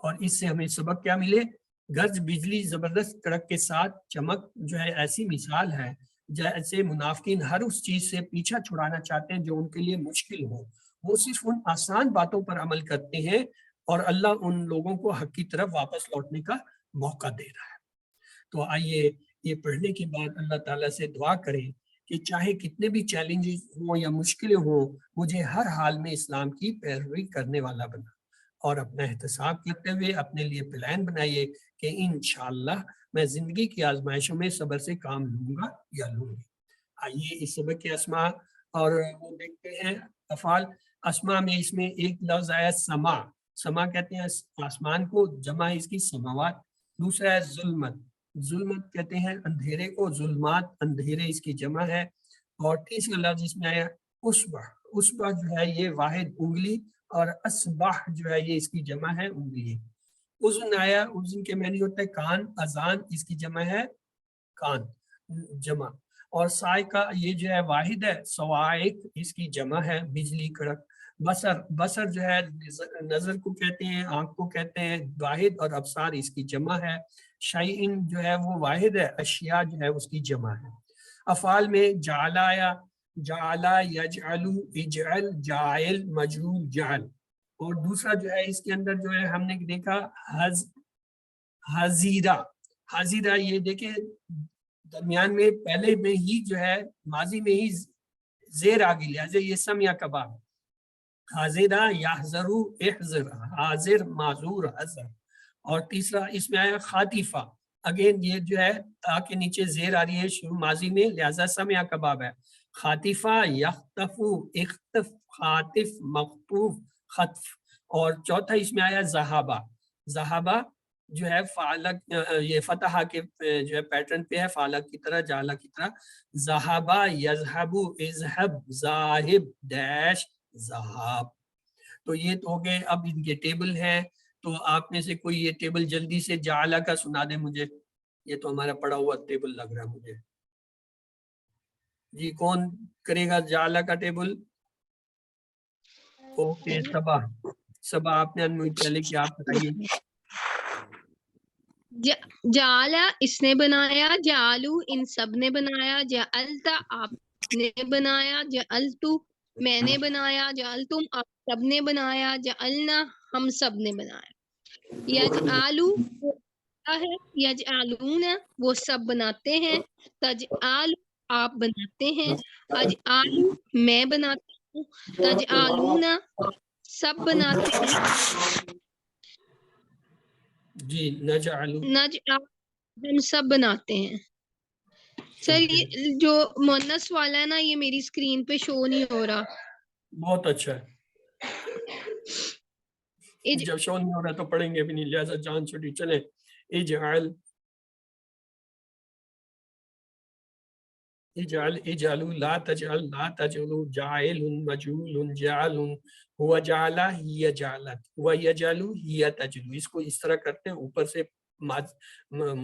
اور اس سے ہمیں سبق کیا ملے، گرج بجلی زبردست کڑک کے ساتھ چمک جو ہے ایسی مثال ہے جیسے منافقین ہر اس چیز سے پیچھا چھڑانا چاہتے ہیں جو ان کے لیے مشکل ہو. وہ صرف ان آسان باتوں پر عمل کرتے ہیں اور اللہ ان لوگوں کو حق کی طرف واپس لوٹنے کا موقع دے رہا ہے. تو آئیے یہ پڑھنے کے بعد اللہ تعالیٰ سے دعا کریں کہ چاہے کتنے بھی چیلنجز ہوں یا مشکلیں ہوں، مجھے ہر حال میں اسلام کی پیروی کرنے والا بنا. اور اپنا احتساب کرتے ہوئے اپنے لیے پلان بنائیے کہ انشاءاللہ میں زندگی کی آزمائشوں میں صبر سے کام لوں گا یا لوں گی. آئیے اس سبق کے اسماء اور وہ دیکھتے ہیں افعال. اسماء میں اس میں ایک لفظ آیا سما، سما کہتے ہیں آسمان کو، جمع اس کی سماوات. دوسرا ہے ظلمت، ظلمت کہتے ہیں اندھیرے کو، ظلمات اندھیرے اس کی جمع ہے. اور تیسرا لفظ اس میں آیا اصبع، اصبع جو ہے یہ واحد انگلی اور اصبح جو ہے یہ اس کی جمع ہے انگلی. اذن آیا, اذن کے معنی ہوتا ہے کان, اذان اس کی جمع ہے کان جمع. اور سائقہ یہ جو ہے واحد ہے, سوائق اس کی جمع ہے بجلی کڑک. بصر, بصر جو ہے نظر کو کہتے ہیں, آنکھ کو کہتے ہیں واحد, اور ابصار اس کی جمع ہے. شیئن جو ہے وہ واحد ہے, اشیاء جو ہے اس کی جمع ہے. افعال میں جعل آیا, جعلا یجعلو اجعل جائل مجعول جعل. اور دوسرا جو ہے اس کے اندر جو ہے ہم نے دیکھا حزیرہ. حزیرہ یہ دیکھیں درمیان میں پہلے میں ہی جو ہے ماضی میں ہی زیر آگے لہذا یہ سم یا کباب. حاضرہ یحذرو احذر, حاضر معذور حذر. اور تیسرا اس میں آیا خاطفہ, اگین یہ جو ہے تا کے نیچے زیر آ رہی ہے شروع ماضی میں لہذا سم یا کباب ہے. خاطفہ یختفو اختف, خاطف مخطوف خطف. اور چوتھا اس میں آیا ذہابہ. ذہابہ جو ہے فعلق, یہ فتحہ کے جو ہے پیٹرن پہ ہے فعلق کی طرح جعلہ کی طرح. ذہابہ یذہبو اذہب ذاہب ڈیش ذہاب. تو یہ تو ہو گئے. اب ان کے ٹیبل ہیں, تو آپ میں سے کوئی یہ ٹیبل جلدی سے جعلہ کا سنا دے مجھے. یہ تو ہمارا پڑا ہوا ٹیبل لگ رہا ہے مجھے. جی کون کرے گا جعلہ کا ٹیبل؟ اوکے صبا, صبا آپ نے انمیوٹ کر لے کہ آپ بتائیے. جعلا اس نے بنایا, جعلو ان سب نے بنایا, جعلتا آپ نے بنایا, جعلتو میں نے بنایا, جعلتم آپ سب نے بنایا, جعلنا ہم سب نے بنایا. یجعلو ہے, یجعلون وہ سب بناتے ہیں, تجعل آپ بناتے ہیں, اجعلو میں بناتا ہوں, تجعلون سب بناتے ہیں, جی نجعلو نجعل ہم سب بناتے ہیں. سر یہ جو مونس والا ہے نا یہ میری اسکرین پہ شو نہیں ہو رہا. بہت اچھا ہے, جب شو نہیں ہو رہا تو پڑھیں گے بھی نہیں لہذا جان چھوٹی. چلے اجعل اجعل اجعلوا لا تجعل لا تجعلوا جاعل مجعول جعل هو جعل هي جعلت هو يجعل هي تجعل. اس کو اس طرح کرتے ہیں, اوپر سے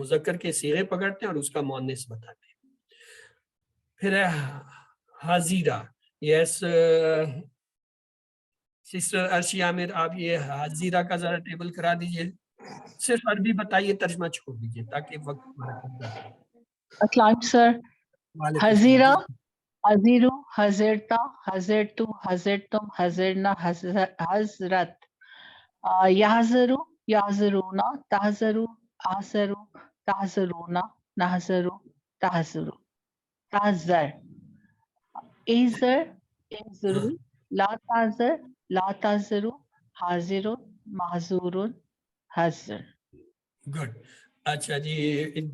مذکر کے صیغے پکڑتے ہیں اور اس کا مؤنث بتاتے ہیں. پھر حاضرہ. یس سسٹر ارشی عامر, آپ یہ حاضرہ کا ذرا ٹیبل کرا دیجئے. صرف عربی بتائیے, ترجمہ چھوڑ دیجئے تاکہ وقت ہمارا کم نہ ہو. السلام سر. وعلیکم حزیرہ, السلام. حزیرو, حزرتا, حزرتو, حزرتم, حزرنا, حزرت. یحذرو, یحذرونا, تحذرو, احذرو, تحذرونا, نحذرو, تحذرو, تحذر. احذر, احذرو, لا تحذر, لا تحذرو, حاضر, معذور, حذر. گڈ. اچھا جی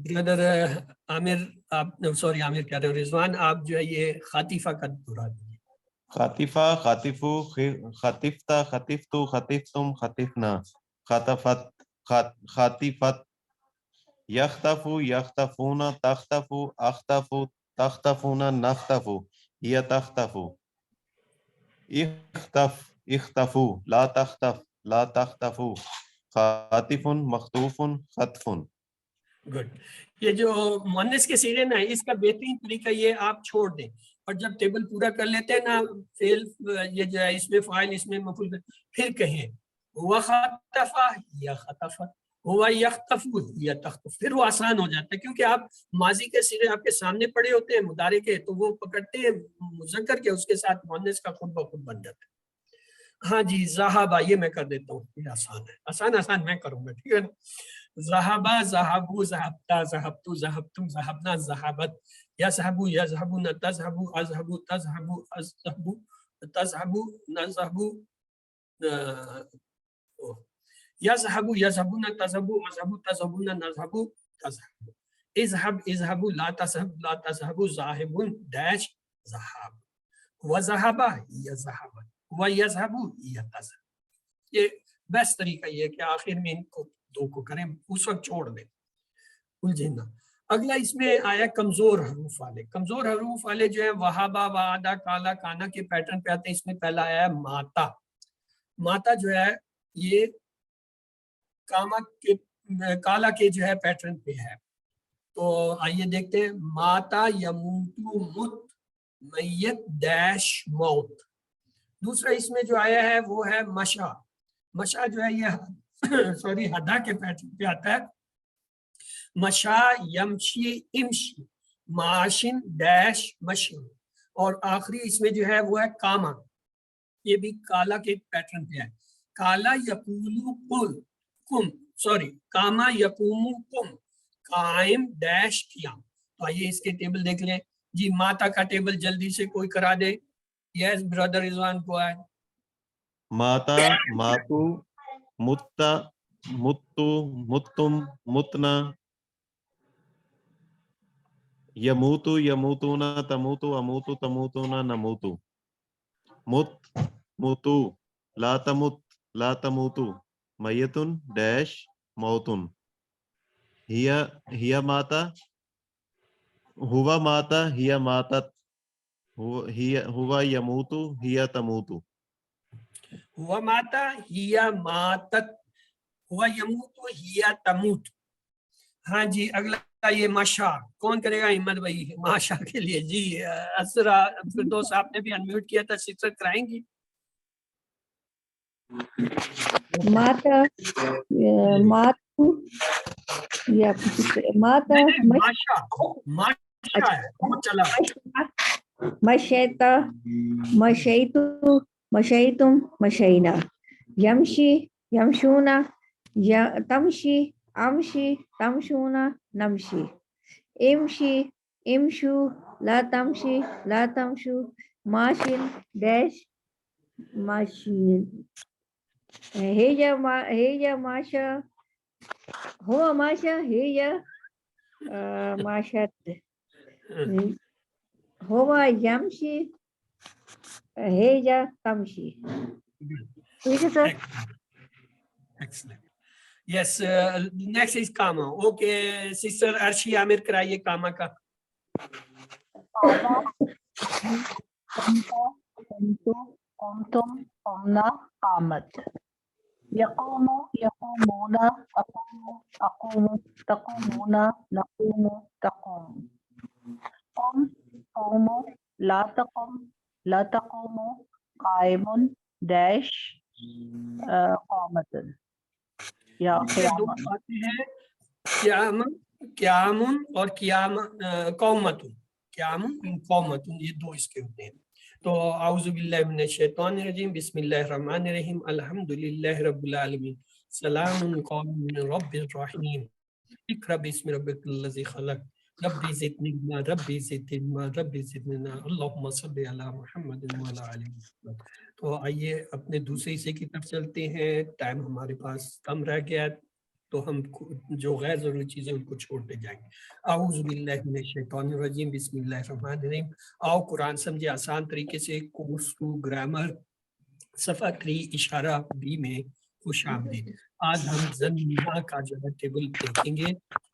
بردر عامر, آپ سوری عامر کہہ رہے ہو, رضوان آپ جو ہے یہ خاطفہ کا دہرا دیجیے. خاطفہ, خاطفو, خاطفتا, خاطفتو, خاطفتم, خاطفنا, خاطفت, خاطفت. یختفو, یختفون, تختفو, اختفو, تختفون, نختفو, یتختفو. اختف, اختفو, لا تختف, لا تختفو, خاطف, مخطوف, خطف. گڈ. یہ جو مؤنث کے صیغے نا اس کا بہترین طریقہ یہ آپ چھوڑ دیں, اور جب ٹیبل پورا کر لیتے ہیں نا فعل یہ جو ہے اس میں فاعل اس میں مفعول پھر کہیں ہوا خطفہ یا خطفہ, ہوا یختف یا تختف, پھر وہ آسان ہو جاتا ہے کیونکہ آپ ماضی کے صیغے آپ کے سامنے پڑے ہوتے ہیں مضارع کے, تو وہ پکڑتے ہیں مذکر کے, اس کے ساتھ مؤنث کا خود بخود بن جاتا ہے. ہاں جی ذہابہ یہ میں کر دیتا ہوں, یہ آسان ہے, آسان آسان میں کروں گا, ٹھیک ہے نا. ذہبا, ذہبو, ذہبتا, ذہبتو, ذہبتم, ذہبنا, ذہبت. یذہبو, یذہبون, تذہبو, اذہبو, تذہبو, اذہبو, تذہبو, نذہبو, یذہبو, یذہبون, تذہبو, اذہبو, تذہبون, نذہبو, تذہبو. اذہب, اذہبو, لا تذہب, لا تذہبو, ذاہبون ڈیش ذہاب. وذہبا یذہبن, ویذہبو یتذہب. یہ بیسٹ طریقہ یہ ہے کہ آخر میں ان کو دو کو کریں, اس وقت چھوڑ دیں الجھن نہ. اگلا اس میں آیا کمزور حروف والے. کمزور حروف والے جو ہیں وہابا, وعدہ, کالا, کانا کے پیٹرن پہ آتے ہیں. اس میں پہلا آیا ہے ماتا. माता जो है ये कामा के काला के जो है पैटर्न पे है। तो आइए देखते हैं, माता यमूतु मुत मैयत डैश मौत। दूसरा इसमें जो आया है वो है मशा। मशा जो है ये सॉरी हदा के पैटर्न पे आता है। मशा यमशी इमशी माशिन डैश मशी। और आखिरी इसमें जो है वो है कामा, ये भी काला के पैटर्न पे है। काला यकूलु कुल कुम सॉरी कामा यकूमु कुम कायम डैश कियाम। तो आइए इसके टेबल देख लें जी। माता का टेबल जल्दी से कोई करा दे। यस ब्रदर रिजवान को है। माता मातु मुत्ता मुत्तु मुत्तुम मुतना यमूतु यमूतुना तमूतु अमूतु तमूतुना नमूतु मुत मुतु ला तमूतु मयतुन डैश मौतुन हिया माता हुवा माता हिया मातत हुवा यमूतु हिया तमूतु हुआ माता हिया मातत हुआ यमूतु हिया तमूत। हाँ जी, अगला ये माशा कौन करेगा? हिम्मत भाई माशा के लिए जी। असरा फिरदौस आपने भी अनम्यूट किया था, सिस्टर कराएंगी? माता मातु या माता माशा माशा है वो चला। मशैता मशैतु मशैतुम मशैना यमशी यमशूना तमशी अमशी तमशूना नमशी इमशी इमशु ला तमशु माशिन डैश माशिन हेया माशा हो माशा हेया माशत होवा यमशी हेया तमशी। ठीक है sir. Excellent. Yes, next is Kama. Okay, sister Arshi Amir कराइए कामा का। قمتم قمنا قامت يقوم يقومون أقوم تقومون نقوم تقوم قم قوم لا تقوم قائم داش قامت या दो बातें हैं, क्यामुन और कौमतुन। क्यामुन कौमतुन ये दो इसके होते हैं। तो आउज़ु बिल्लाहि मिनश शैतानिर रजीम बिस्मिल्लाहिर रहमानिर रहीम अल्हम्दुलिल्लाहि रब्बिल आलमीन सलामुन कौलुम मिन रब्बिर रहीम इक़रा बिस्मि रब्बिकल लज़ी खलक़ रब्बि ज़िदनी अल्लाहुम्मा सल्लि अला मुहम्मद व अला आलि मुहम्मद। तो आइए अपने दूसरे हिस्से की तरफ चलते हैं। टाइम हमारे पास कम रह गया तो हम जो गैर ज़रूरी चीज़ें उनको छोड़ते जाएंगे। आऊज़ु बिल्लाहि मिनश शैतानिर रजीम बिस्मिल्लाहिर रहमानिर रहीम। आओ कुरान समझे आसान तरीके से। कोर्स टू ग्रामर सफ़ा 3 इशारा बी में खुश आमदीद। आज हम ज़न्ना का जो है टेबल देखेंगे।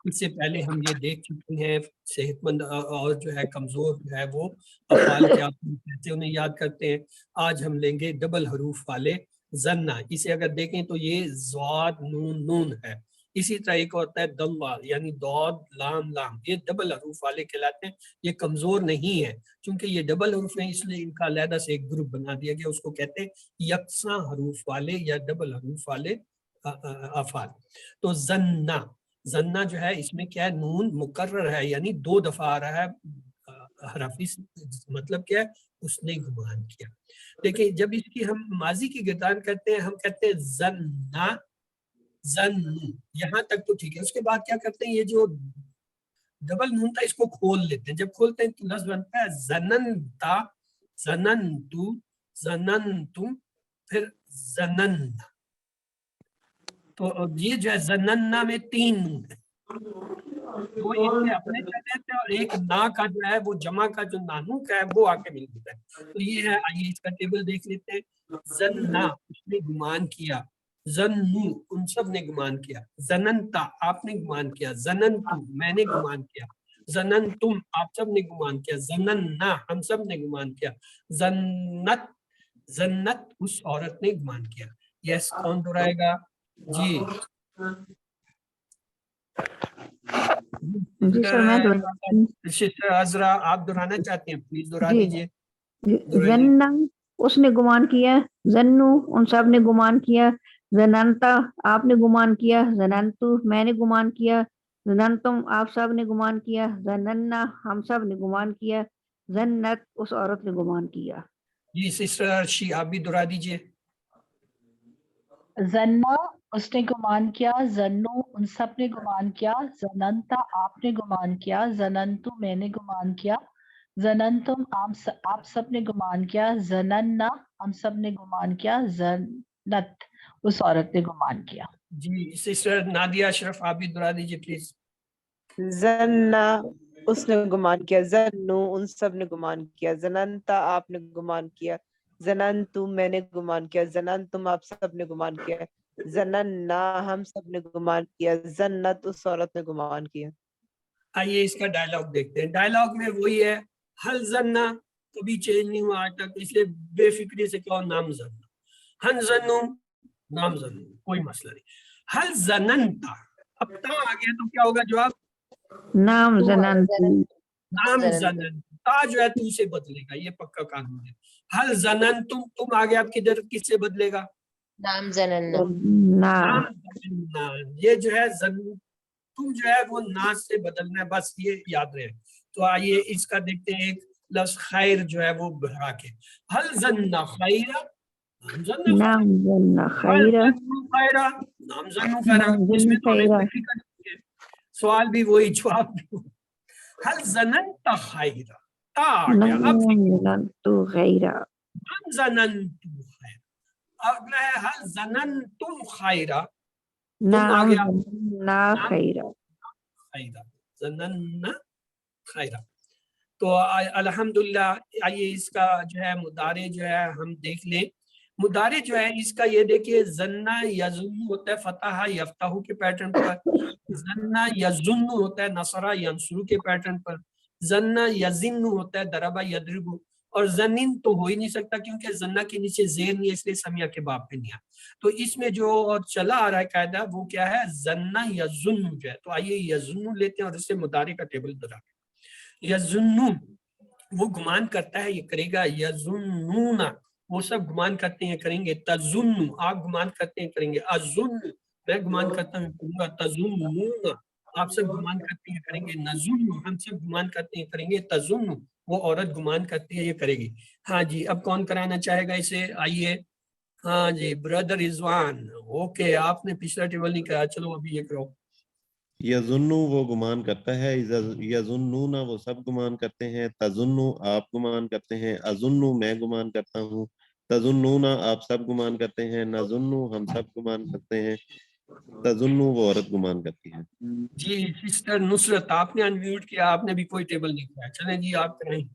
इससे पहले हम ये देख चुके हैं सेहतमंद और जो है कमज़ोर जो है वो अफ़आल क्या कैसे उन्हें याद करते हैं। आज हम लेंगे डबल हरूफ वाले ज़न्ना। इसे अगर देखें तो ये ज़ाद नून नून है। इसी तरह एक होता है दल्ला यानी दौद लाम लाम, ये डबल हरूफ वाले कहलाते हैं। ये कमज़ोर नहीं है क्योंकि ये डबल हरूफ है, इसलिए इनका अलहदा से एक ग्रुप बना दिया गया, उसको कहते हैं यकसा हरूफ वाले या डबल हरूफ वाले अफ़आल। तो ज़न्ना ज़न्ना जो है इसमें क्या है, नून मुकर्रर है यानी 2 दफ़ा आ रहा है हरफी, मतलब क्या है, उसने गुमान किया। देखिए जब इसकी हम माजी की गिरदान करते हैं हम कहते हैं ज़न्ना ज़न्नु, यहाँ तक तो ठीक है। उसके बाद क्या करते हैं, ये जो डबल नून था इसको खोल लेते हैं। जब खोलते हैं तो लफ्ज़ बनता है ज़ननता ज़ननतु ज़ननतुम फिर ज़नन्ना। तो ये जो है ज़नन्ना में 3 नून है, वो इसके अपने चले थे और एक ना का जो है वो जमा का जो नानू का है वो आके मिल जाता है। तो ये है, आइए इसका टेबल देख लेते हैं। ज़न्ना उसने गुमान किया, ज़न्नु उन सब ने गुमान किया, ज़ननता आपने गुमान किया, ज़ननतु मैंने गुमान किया, ज़ननतुम आप सब ने गुमान किया, ज़नन्ना हम सब ने गुमान किया, ज़न्नत जन्नत उस औरत ने गुमान किया। यस, कौन दोहराएगा जी? जी सर, मैं दोहरा- सिस्टर अजरा, आप दोहराना चाहते हैं? प्लीज दोहरा जी। दीजिए। दोहराइए। जन्ना उसने गुमान किया, जन्नू उन सब ने गुमान किया, जनानता आपने गुमान किया, जनानतु मैंने गुमान किया, जनानतुम आप सब ने गुमान किया, जनन्ना हम सब ने गुमान किया, जन्नत उस औरत ने गुमान किया। जी सिस्टर अर्शी, आप भी दोहरा दीजिए। जन्ना उसने गुमान किया, जन्नू उन सब ने गुमान किया, जनंता आपने गुमान किया, जनंतु मैंने गुमान किया, जनंतुम आप सब ने गुमान किया, जनन्ना हम सब ने गुमान किया, जन्नत उस औरत ने गुमान किया। जी सिस्टर नादिया अशरफ, आप भी दोहरा दीजिए प्लीज। जन्ना उसने गुमान किया, जन्नू उन सब ने गुमान किया, जनंता आपने गुमान किया, जनंतु मैंने गुमान किया, जनंतुम आप सब ने गुमान किया, जनन्ना हम सब ने गुमान किया, जन्नत उस औरत ने गुमान किया। आइए इसका डायलॉग देखते हैं। डायलॉग में वही है, हल जन्ना कभी चेंज नहीं हुआ आज तक, इसलिए बेफिक्री से कहो नाम जन्ना, हन जन्नु नाम जन्नु, कोई मसला नहीं। हल जनंता, अब ता आ गया तो क्या होगा जवाब? नाम जनंतु नाम जनन, ता जो है तू से बदलेगा, ये पक्का कानून है। हल जनन तुम आ गया, आप किधर किससे बदलेगा? नाम जनन्ना। ना ना, ये जो है तुम जो है वो ना से बदलना है, बस ये याद रहे। तो आइए इसका देखते हैं, एक लफ्ज खैर जो है वो बढ़ा के, हल जन्ना खैरा, नाम जन्ना नाम जन्ना खैरा, खैरा, नाम जन्नु खैरा। नाम जन्नु इसमें तो हमें खैरा। कोई फिक्र नहीं है, सवाल भी वही जवाब भी वही। हल जनंता खैरा, ता आ गया, अब जनंतु खैरा, हम जनंतु खैरा। अगला है हल जनंतुम खैरा, तुम आ नाम गया जन्ना खैरा। खैरा, जनन्ना खैरा। तो अल्हम्दुलिल्लाह, आइए इसका जो है मुदारे जो है हम देख लें। मुदारे जो है इसका ये देखिए, जन्ना यजुन्नु होता है फतहा यफ्ताहु के पैटर्न पर, जन्ना यजुन्नु होता है नसरा यंसुरु के पैटर्न पर, जन्ना यजिन्नु होता है दरबा यदरिबु, और जनिन तो हो ही नहीं सकता क्योंकि जन्ना के नीचे जेर नहीं है, इसलिए समिया के बाप पे नहीं है। तो इसमें जो और चला आ रहा है कायदा वो क्या है, जन्ना यजुन्नु जो है। तो आइए यजुन्नु लेते हैं और इससे मुदारे का टेबल बना। यजुन्नु वो गुमान करता है, ये करेगा। यजुन्नूना वो सब गुमान करते हैं, करेंगे। तजुन्नु आप गुमान करते हैं, करेंगे। अजुन्नु मैं गुमान करता हूँ, करूंगा। तजुन्नूना आप सब गुमान करते हैं, करेंगे। नजुन्नु हम सब गुमान करते हैं, करेंगे। तजुन्नु वो औरत गुमान करती है, ये करेगी। हाँ जी, अब कौन कराना चाहेगा इसे? आइए। हाँ जी, ब्रदर रिजवान। ओके, आपने पिछला टेबल नहीं कराया, चलो अभी ये करो। यजुन्नु वो गुमान करता है, यजुन्नूना वो सब गुमान करते हैं, तजुन्नु आप गुमान करते हैं, अजुन्नु मैं गुमान करता हूँ, तजुन्नूना आप सब गुमान करते हैं, नजुन्नु हम सब गुमान करते हैं, तजुन्नु वो औरत गुमान करती है। जी सिस्टर नुसरत, आपने अनम्यूट किया, आपने भी कोई टेबल नहीं किया। चले जी, आप कराएं।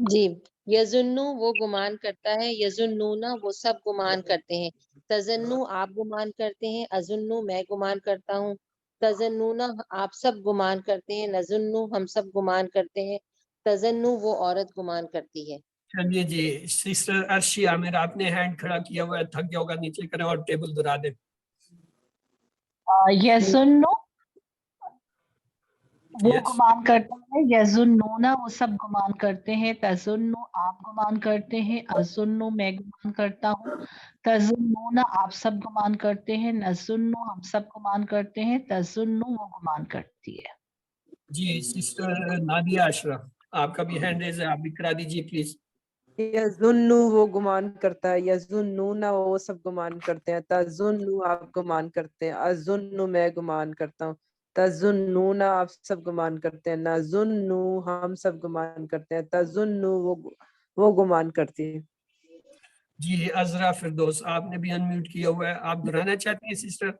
जी, यजुन्नु वो गुमान करता है, यजुन्नूना वो सब गुमान करते हैं, तजन्नु आप गुमान करते हैं, अजुन्नु मैं गुमान करता हूँ, तजन्नूना आप सब गुमान करते हैं, नजुन्नु हम सब गुमान करते हैं, तजन्नु वो औरत गुमान करती है। चलिए जी, सिस्टर अर्शी आमिर, आपने हैंड खड़ा किया हुआ है, थक गया होगा, नीचे करें और टेबल दोहरा दें। यजुन्नु वो Yes. गुमान करता है, यजुन्नूना वो सब गुमान करते हैं, तजुन्नु आप गुमान करते हैं, अजुन्नु मैं गुमान करता हूँ, तजुन्नूना आप सब गुमान करते हैं, नजुन्नु हम सब गुमान करते हैं, तजुन्नु वो गुमान करती है। जी सिस्टर नादिया अशरफ, आपका भी हैंड रेज है, आप भी करा दीजिए प्लीज। यजुन्नु वो गुमान करता है, यजुन्नूना वो सब गुमान करते हैं, तजुन्नु आप गुमान करते हैं, अजुन्नु मैं गुमान करता हूँ, तजुन्नूना आप सब गुमान करते हैं, नजुन्नु हम सब गुमान करते हैं, तजुन्नु वो गुमान करती है। जी अजरा फिरदौस, आपने भी अनम्यूट किया हुआ है, आप दोहराना चाहती हैं सिस्टर?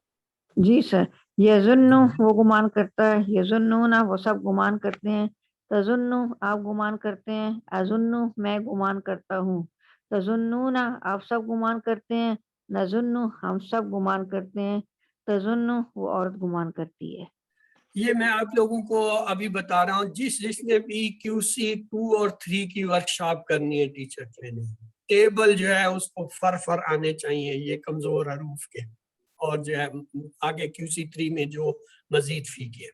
जी सर, यजुन्नु वो गुमान करता है, यजुन्नूना वो सब गुमान करते हैं, तजुन्नु आप गुमान करते हैं, अजुन्नु मैं गुमान करता हूँ, तजुन्नूना आप सब गुमान करते हैं, नजुन्नु हम सब गुमान करते हैं, तजुन्नु वो औरत गुमान करती है। ये मैं आप लोगों को अभी बता रहा हूँ, जिसने भी QC 2 और 3 की वर्कशॉप करनी है टीचर ट्रेनिंग, टेबल जो है उसको फर आने चाहिए, ये कमजोर हरूफ के, और जो है आगे QC3 में जो मजीद फीकी है।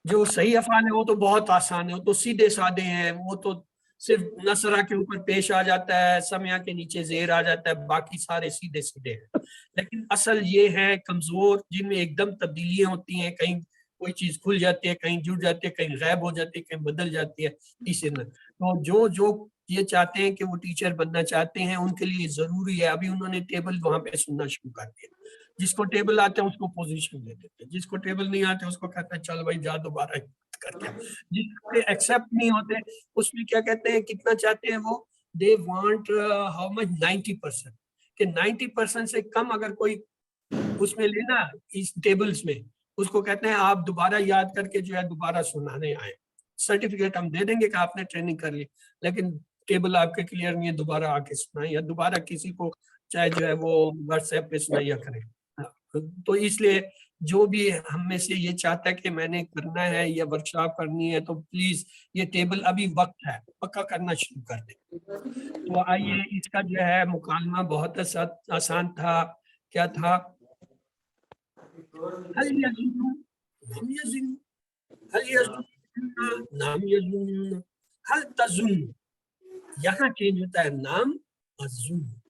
जो सही अफाल है वो तो बहुत आसान है, वो तो सीधे साधे हैं, वो तो सिर्फ नसरा के ऊपर पेश आ जाता है, समया के नीचे जेर आ जाता है, बाकी सारे सीधे सीधे हैं। लेकिन असल ये है कमजोर, जिनमें एकदम तब्दीलियां होती हैं, कहीं कोई चीज खुल जाती है, कहीं जुड़ जाती है, कहीं गायब हो जाती है, कहीं बदल जाती है, इसी में तो जो ये चाहते हैं कि वो टीचर बनना चाहते हैं उनके लिए जरूरी है। अभी उन्होंने टेबल वहां पे सुनना शुरू कर दिया, जिसको टेबल आते हैं उसको पोजीशन दे देते हैं, जिसको टेबल नहीं आते उसको कहते हैं चल भाई जा दोबारा करके। जिसके एक्सेप्ट नहीं होते उसमें क्या कहते हैं, कितना चाहते हैं वो, दे वांट हाउ मच 90%, कि 90% से कम अगर कोई उसमें लेना इस टेबल्स में, उसको कहते हैं आप दोबारा याद करके जो है दोबारा सुनाने आए। सर्टिफिकेट हम दे देंगे कि आपने ट्रेनिंग कर ली, लेकिन टेबल आपके क्लियर नहीं है, दोबारा आके सुनाए या दोबारा किसी को चाहे जो है वो व्हाट्सएप पे सुनाइया करें। तो इसलिए जो भी हम में से ये चाहता है कि मैंने करना है या वर्कशॉप करनी है, तो प्लीज ये टेबल अभी वक्त है, पक्का करना शुरू कर दें। तो आइए, इसका जो है मुकालमा बहुत आसान था। क्या था? हल यज़ुन्नु, लम यज़ुन्नु, हल यज़ुन्नुना, नाम यज़ुन्नु, हल तज़ुन्नु, यहाँ चेंज होता है नाम अज़ुन्नु,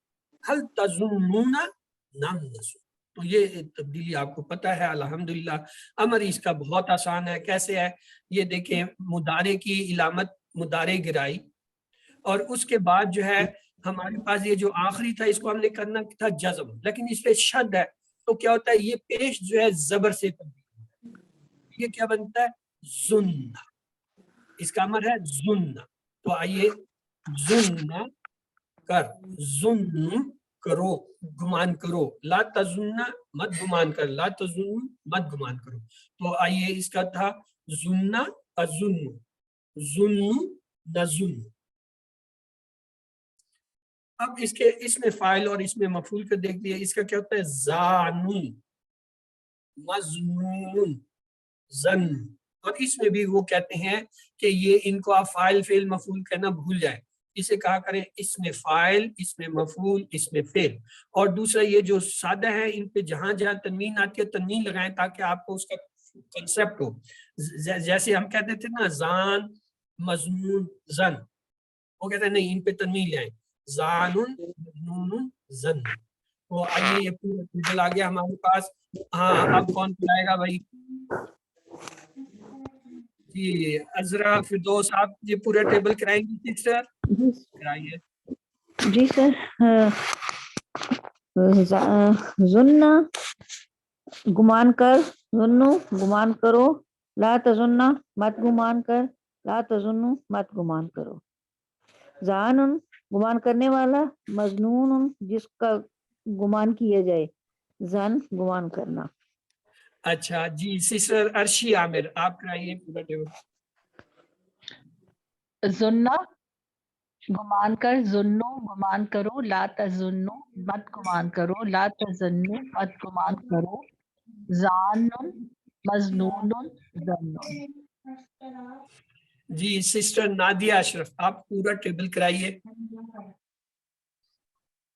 हल तज़ुन्नुना, नाम नज़ुन्नु। तो ये तब्दीली आपको पता है अल्हम्दुलिल्लाह। अमर इसका बहुत आसान है। कैसे है ये देखें, मुदारे की इलामत मुदारे गिराई, और उसके बाद जो है हमारे पास ये जो आखिरी था इसको हमने करना था जज़म, लेकिन इस पे शद है, तो क्या होता है ये पेश जो है जबर से तब्दील होता है, ये क्या बनता है जुन्ना, इसका अमर है जुन्ना। तो आइए, जुन्ना कर, जुन्नु करो, गुमान करो, ला तजुन्ना मत गुमान कर, ला तजुन्नु मत गुमान करो। तो आइए, इसका था जुन्ना अजुन्नु, जुन्नु नजुन्नु। अब इसके इसमें फाइल और इसमें मफूल का देख लिया, इसका क्या होता है जानुन, मजनून, जन। और इसमें भी वो कहते हैं कि ये इनको आप फाइल फेल मफूल कहना भूल जाए, इसे कहा करें इसमें फाइल, इसमें मफूल, इसमें फेल। और दूसरा ये जो सादा है, इन पे जहां जहां तनवीन आती है तनवीन लगाएं ताकि आपको उसका कंसेप्ट हो। जैसे हम कहते थे ना जान, मजनून, जन, वो कहते हैं नहीं, इन पे तनवीन ले आए, जानुन, मजनून, जन। तो आइए, ये पूरा टेबल आ गया हमारे पास। हाँ, अब कौन कराएगा भाई? जी, अजरा फिरदौस, आप ये पूरा टेबल कराएंगे सिस्टर? कराइए जी सर। जुन्ना गुमान कर, जुन्नु गुमान करो, ला तजुन्ना मत गुमान कर, ला तजुन्नु मत गुमान करो। जानुन गुमान करने वाला, मजनून जिसका गुमान किया जाए, जन गुमान करना। अच्छा जी, सिस्टर अर्शी आमिर, आप कराइए पूरा टेबल। जुन्ना गुमान कर, जुन्नु गुमान करो, ला तजुन्नु मत गुमान करो, ला तजन्नु मत गुमान करो, जानुन मजनूनुन जन्नुन। जी, सिस्टर नादिया अशरफ, आप पूरा टेबल कराइए।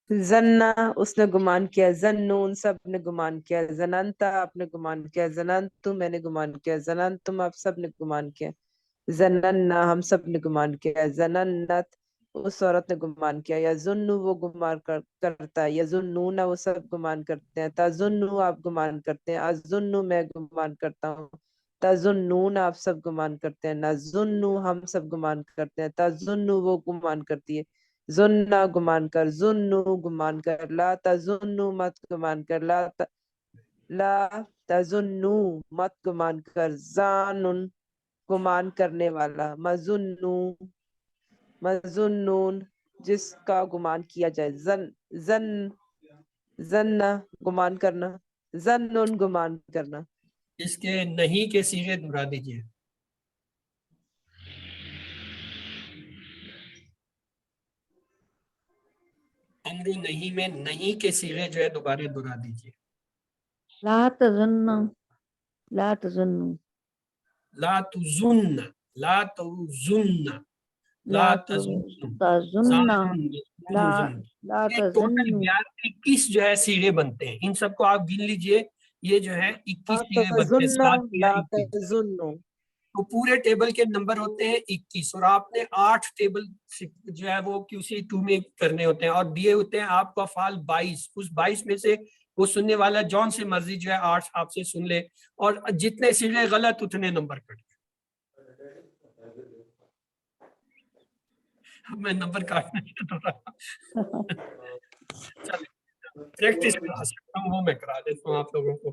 जन्ना उसने गुमान किया, जन्नून सब ने गुमान किया, जनंता आपने गुमान किया, जनंतु मैंने गुमान किया, जनंतुम आप सब ने गुमान किया, जनन्ना हम सब ने गुमान किया, जनन्नत उस औरत ने गुमान किया, या जुन्नु वो गुमान करता है, या जुन्नूना वो सब गुमान करते हैं, ताजुन्नु आप गुमान करते हैं, अजुन्नु मैं गुमान करता हूँ, ताजुन्नून आप सब गुमान करते हैं, नजुन्नु हम सब गुमान करते हैं, ताजुन्नु वो गुमान करती है, जुन्ना गुमान कर, जुन्नु गुमान कर, ला तजुन्नु मत गुमान कर, ला तजुन्नु मत गुमान कर, जानुन गुमान करने वाला, मजुन्नु मजुन्नून जिसका गुमान किया जाए, जन्ना गुमान करना, जन्नुन गुमान करना। इसके नहीं के सीगे दोहरा दीजिए। अमरू नहीं में नहीं के सीगे जो है दोबारा दोहरा दीजिए। ला तजुन्नु, ला तजुन्नु, ला तुजुन्ना, ला तुजुन्ना, ला तजुन्ना तजुन्नु ला ज़न्न। ला ये टोटल तजुन्नु 21 जो है सीढ़े बनते हैं। इन सबको आप गिन लीजिए, ये जो है 21 सीढ़े बनते हैं, 7 ला 21। तजुन्नु। तो पूरे टेबल के नंबर होते हैं 21 और आपने 8 टेबल जो है वो QC2 में करने होते हैं और दिए होते हैं आपको अफ़ाल 22। उस 22 में से वो सुनने वाला जौन से मर्जी जो है 8 आपसे सुन ले और जितने सीढ़े गलत उतने नंबर कट। मैं नंबर काटना चलिए प्रैक्टिस करा सकता हूँ, वो मैं करा देता हूँ आप लोगों को।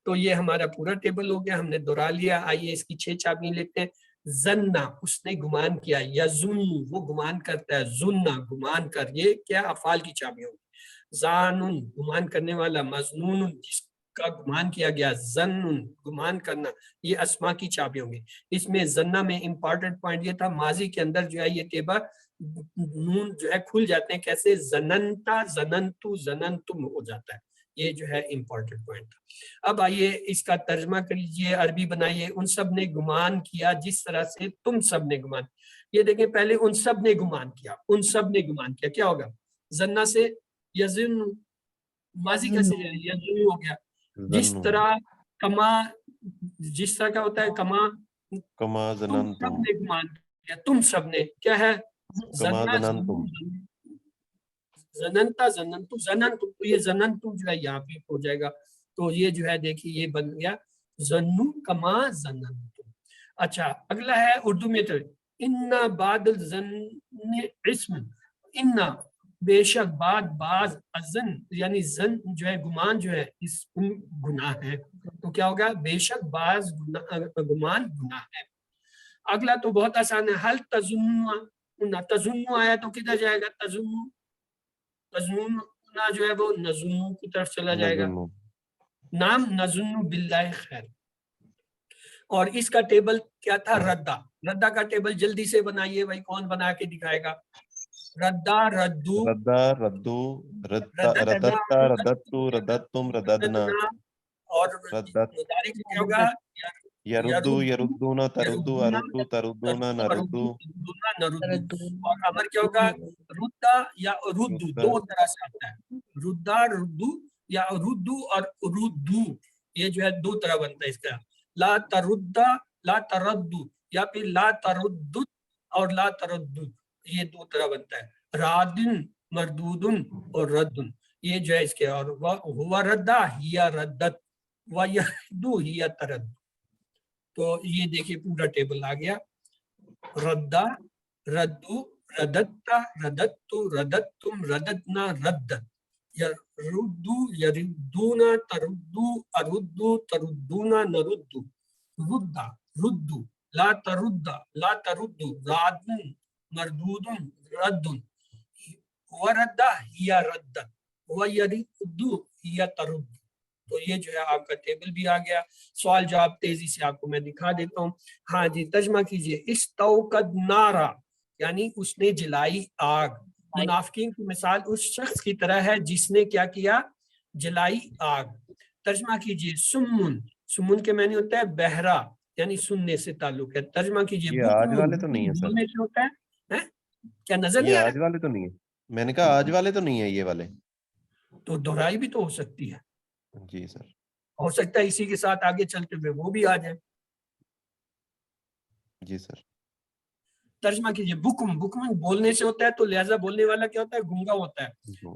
तो ये हमारा पूरा टेबल हो गया, हमने दोहरा लिया। आइए इसकी 6 चाबियां लेते हैं। जन्ना उसने गुमान किया, यजुन्नु वो गुमान करता है, जुन्ना गुमान कर, ये क्या अफाल की चाबियां होगी। जानुन गुमान करने वाला, मजनून जिसका गुमान किया गया, जन्नुन गुमान करना, ये अस्मा की चाबियां होंगी। इसमें जन्ना में इंपॉर्टेंट पॉइंट ये था, माजी के अंदर जो है ये टेबल नून जो है खुल जाते हैं, कैसे जननता जननतु जननतुम हो जाता है, ये जो है इंपॉर्टेंट पॉइंट था। अब आइए इसका तर्जमा कर लीजिए, अरबी बनाइए। उन सब ने गुमान किया जिस तरह से तुम सब ने गुमान। ये देखें पहले उन सब ने गुमान किया, उन सब ने गुमान किया, क्या होगा जन्ना से यजुन्नु, माजी का से यजुन्नु हो गया। जिस तरह कमा, जिस तरह का होता है कमा, कमा तुम सब ज़ननतुम, ने गुमान किया, तुम सब ने क्या है कमा ज़ननतुम, जननता जननतु जननतु, तो ये जननतु जो है यहाँ पे हो जाएगा। तो ये जो है देखिए ये बन गया जन्नु कमा जननतु। अच्छा अगला है उर्दू में, तो इन्ना बादल जन्न इस्म, इन्ना बेशक बाद बाज अजन यानी जन जो है गुमान जो है इस गुनाह है। तो क्या होगा बेशक बाज गुमान गुनाह है। अगला तो बहुत आसान है, हल तजुन्नु, तजुन्नु आया तो किधर जाएगा, तजुन्नु, तजुन्नु जो है वो नजुन्नु की तरफ चला जाएगा। नजुन्नु, नाम नजुन्नु बिल्लाहि खैर। और इसका टेबल क्या था, रद्दा, रद्दा का टेबल जल्दी से बनाइए भाई, कौन बना के दिखाएगा। रद्दा रद्दू, रद्दा रद्दू, रद्दा रदत्ता रदत्तु रदत्तुम रददना, और रद्दत मुदारिक क्या होगा, यरुद्दु यरुद्दूना तरुद्दु अरुद्दु तरुद्दूना नरुद्दु, और अमर क्या होगा, रुद्दा या रुद्दू, दो तरह से आता है, रुद्दा रुद्दू या रुद्दू और रुद्दू, ये जो है दो तरह बनता है इसका। ला तरुद्दा ला तरद्दु या फिर ला तरुद्दु और ला तरद्दु, ये दो तरह बनता है। रादिन मरदूदुन और रद्दुन, ये जो है इसके। और हुआ रद्दा हिया रद्दत व यरदु हिया तरद्दु। तो ये देखिए पूरा टेबल आ गया, रद्दा रद्दू रदत्ता रदत्तु रदत्तुम रदतना रद्दत, यरुद्दु यरुद्दूना तरुद्दु अरुद्दु तरुद्दूना नरुद्दु, रुद्दा रुद्दु ला तरुद्दा ला तरुद्दु रादुन मरदूदुन रद्दुन, वरद्दा हिया रद्दत व यरुद्दु हिया तरुद्दु। तो ये जो है आपका टेबल भी आ गया। सवाल जवाब तेजी से आपको मैं दिखा देता हूँ। हाँ जी तर्जमा कीजिए। इस्तौकद नारा यानी उसने जलाई आग। मुनाफिकीन की मिसाल उस शख्स की तरह है जिसने क्या किया, जलाई आग। तर्जमा कीजिए। सुम्मुन, सुम्मुन के माने होता है बहरा यानी सुनने से ताल्लुक है। तर्जमा कीजिए। ये आज वाले तो नहीं है सर, बोलने से होता है? क्या नजर ये नहीं आ आज रहा? वाले तो नहीं है, मैंने कहा आज वाले तो नहीं है ये वाले। तो दोहराई भी तो हो सकती है, जी सर, हो सकता है इसी के साथ आगे चलते हुए वो भी आ जाए। जी सर। तर्जमा कीजिए। बुकम, बुकम बोलने से होता है तो लिहाजा बोलने वाला क्या होता है, गूंगा होता है।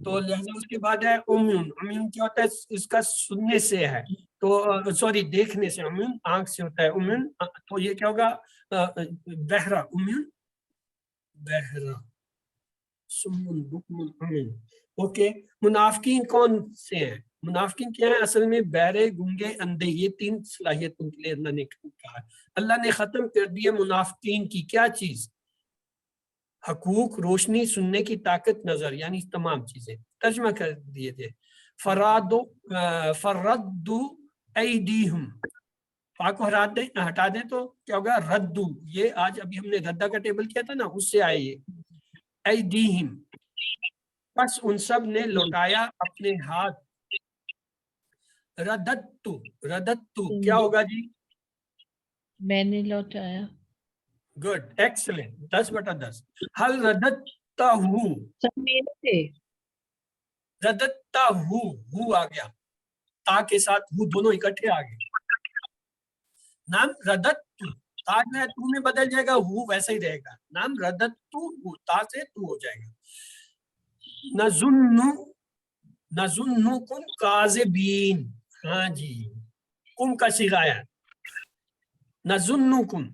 तो लिहाजा उसके बाद है उम्यून, उम्यून क्या होता है, इसका सुनने से है, तो सॉरी देखने से, उम्यून आंख से होता है उम्यून, तो ये क्या होगा, बहरा, उम्यून बहरा, सुम्मुन बुकमुन उम्यून। ओके। मुनाफिकीन कौन से हैं, मुनाफिकीन क्या है, असल में बहरे गूंगे अंधे, ये तीन सलाहियत उनके लिए अल्लाह ने कहा है। अल्लाह ने खत्म कर दिया मुनाफिकीन की क्या चीज, हकूक, रोशनी, सुनने की ताकत, नजर, यानी तमाम चीजें। तर्जमा कर दिए थे। फरादो फरद्दु ऐदीहुम, फा को हटा दे तो क्या होगा, रद्दू, ये आज अभी हमने रद्दा का टेबल किया था ना, उससे आए ये। ऐदीहिम, बस उन सब ने लौटाया अपने हाथ। रदत्तु, रदत्तु क्या होगा जी, मैंने लौटाया, गुड, एक्सीलेंट, 10/10। हल रदत्ताहू, सब मेरे थे। रदत्ताहू, हु आ गया, ता के साथ हु दोनों इकट्ठे आ गए। नाम रदत्तु, ता जो है तू में बदल जाएगा, हु वैसे ही रहेगा। नाम रदत्तु हु, ता से तू हो जाएगा। नजुन्नु, नजुन्नुकुम काज़िबीन, हाँ जी, कुम का सिगा है। नजुन्नुकुम,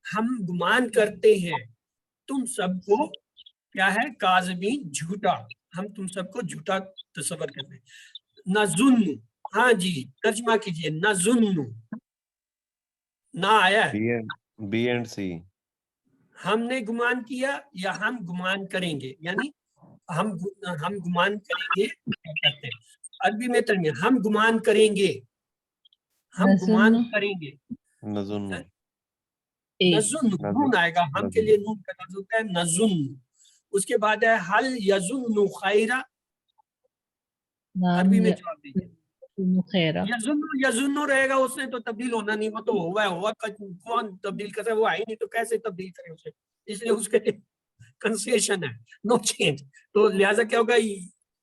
हम गुमान करते हैं तुम सबको, क्या है, काज़िबीन, झूठा, हम तुम सबको झूठा तस्वर करते हैं। नजुन्नु, हाँ जी, तर्जमा कीजिए, नजुन्नु, ना आया है, बी एंड सी। हमने गुमान किया या हम गुमान करेंगे, यानी हम गुमान करेंगे, क्या कहते हैं अरबी में तर्जमा, हम गुमान करेंगे, हम गुमान नजुन्नु। करेंगे। नजुन्नु, नजुन्नु, नून आएगा, हम के लिए नून का लफ्ज होता है नजुन्नु। उसके बाद है हल यजुन्नु खैरा, अरबी में जवाब दीजिए। खैरा। यजुन्नु रहेगा, उसने तो तब्दील होना नहीं, वो तो हुआ कौन तब्दील कर रहा है, वो आई नहीं तो कैसे तब्दील करे उसे, इसलिए उसके कंसेशन है, नो चेंज। तो लिहाजा क्या होगा,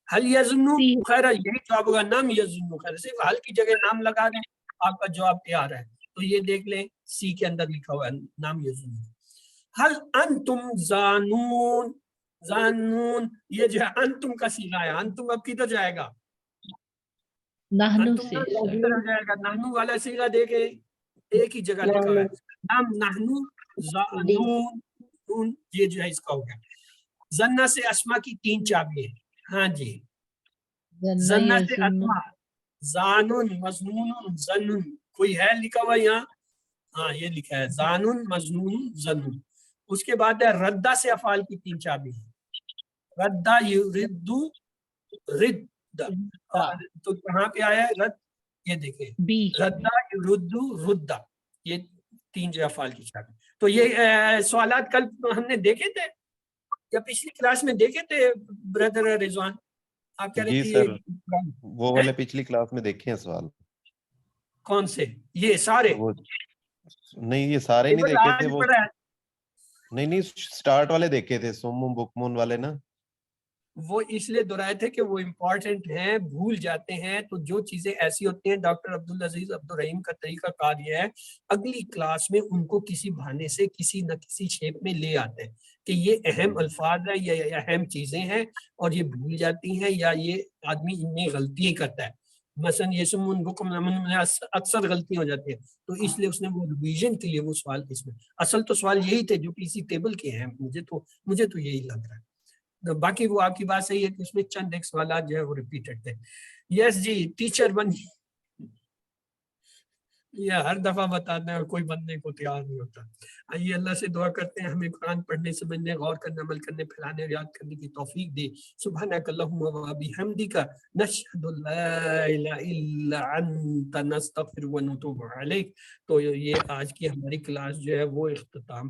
हल यजुन्नु खैरा, यही जवाब होगा, नाम यजुन्नु खैरा, सिर्फ हल की जगह नाम लगा दें, आपका जवाब तैयार है। तो ये देख लें, सी के अंदर लिखा हुआ है नाम यजुन्नु। हल अंतुम जानून, जानून, ये जो है अंतुम का सीगा है, अंतुम अब किधर जाएगा, नाहनु अंतुम से। किधर हो जाएगा, नाहनु वाला सीगा देखे, एक ही जगह लिखा हुआ है, नाम नाहनु जानून, नून, ये जो है इसका हो गया। जन्ना से अस्मा की 3 चाबी है, हाँ जी, जन्ना से अस्मा, जानून, मजनून, जन्नुन, कोई है लिखा हुआ यहाँ, हाँ ये लिखा है, जानून, मजनून, जन्नुन। उसके बाद है रद्दा से अफाल की 3 चाबी है, रद्दा, युरिद्दु, रिद्द, तो कहाँ पे आया है रद्द, ये देखें, रद्दा, युरिद्दु, रुद्दा, ये 3 जो अफाल की चाबी। तो ये सवालात कल हमने देखे थे या पिछली क्लास में देखे थे ब्रदर रिजवान, आप कह रहे जी थे सर, वो वाले पिछली क्लास में देखे हैं सवाल। कौन से, ये सारे? वो नहीं, ये सारे नहीं देखे थे, वो नहीं स्टार्ट वाले देखे थे, सोमुम बुकमुन वाले ना, वो इसलिए दोहराए थे कि वो इम्पोर्टेंट हैं, भूल जाते हैं। तो जो चीजें ऐसी होती हैं, डॉक्टर अब्दुल अजीज अब्दुल रहीम का तरीका कार ये है, अगली क्लास में उनको किसी बहाने से किसी न किसी शेप में ले आते हैं कि ये अहम अल्फाज है या अहम चीजें हैं और ये भूल जाती हैं, या ये आदमी इनमें गलतियां करता है। मसलन ये अक्सर गलतियां हो जाती है, तो इसलिए उसने वो रिवीजन के लिए वो सवाल इसमें, असल तो सवाल यही थे जो किसी टेबल के हैं, मुझे तो यही लग रहा है। बाकी वो आपकी बात सही है कि उसमें चंद एक सवाल जो है वो रिपीटेड थे। यस जी, टीचर बन, ये हर दफा बताते हैं और कोई बनने को तैयार नहीं होता। आइए अल्लाह से दुआ करते हैं हमें कुरान पढ़ने, समझने, गौर करने, अमल करने, फैलाने और याद करने की तौफीक दे। सुब्हानक अल्लाहुम्मा व बिहम्दिका नशहदु ला इलाहा इल्ला अंता नस्तगफिरुका व नतूबु अलैक। तो ये आज की हमारी क्लास जो है वो इख्तिताम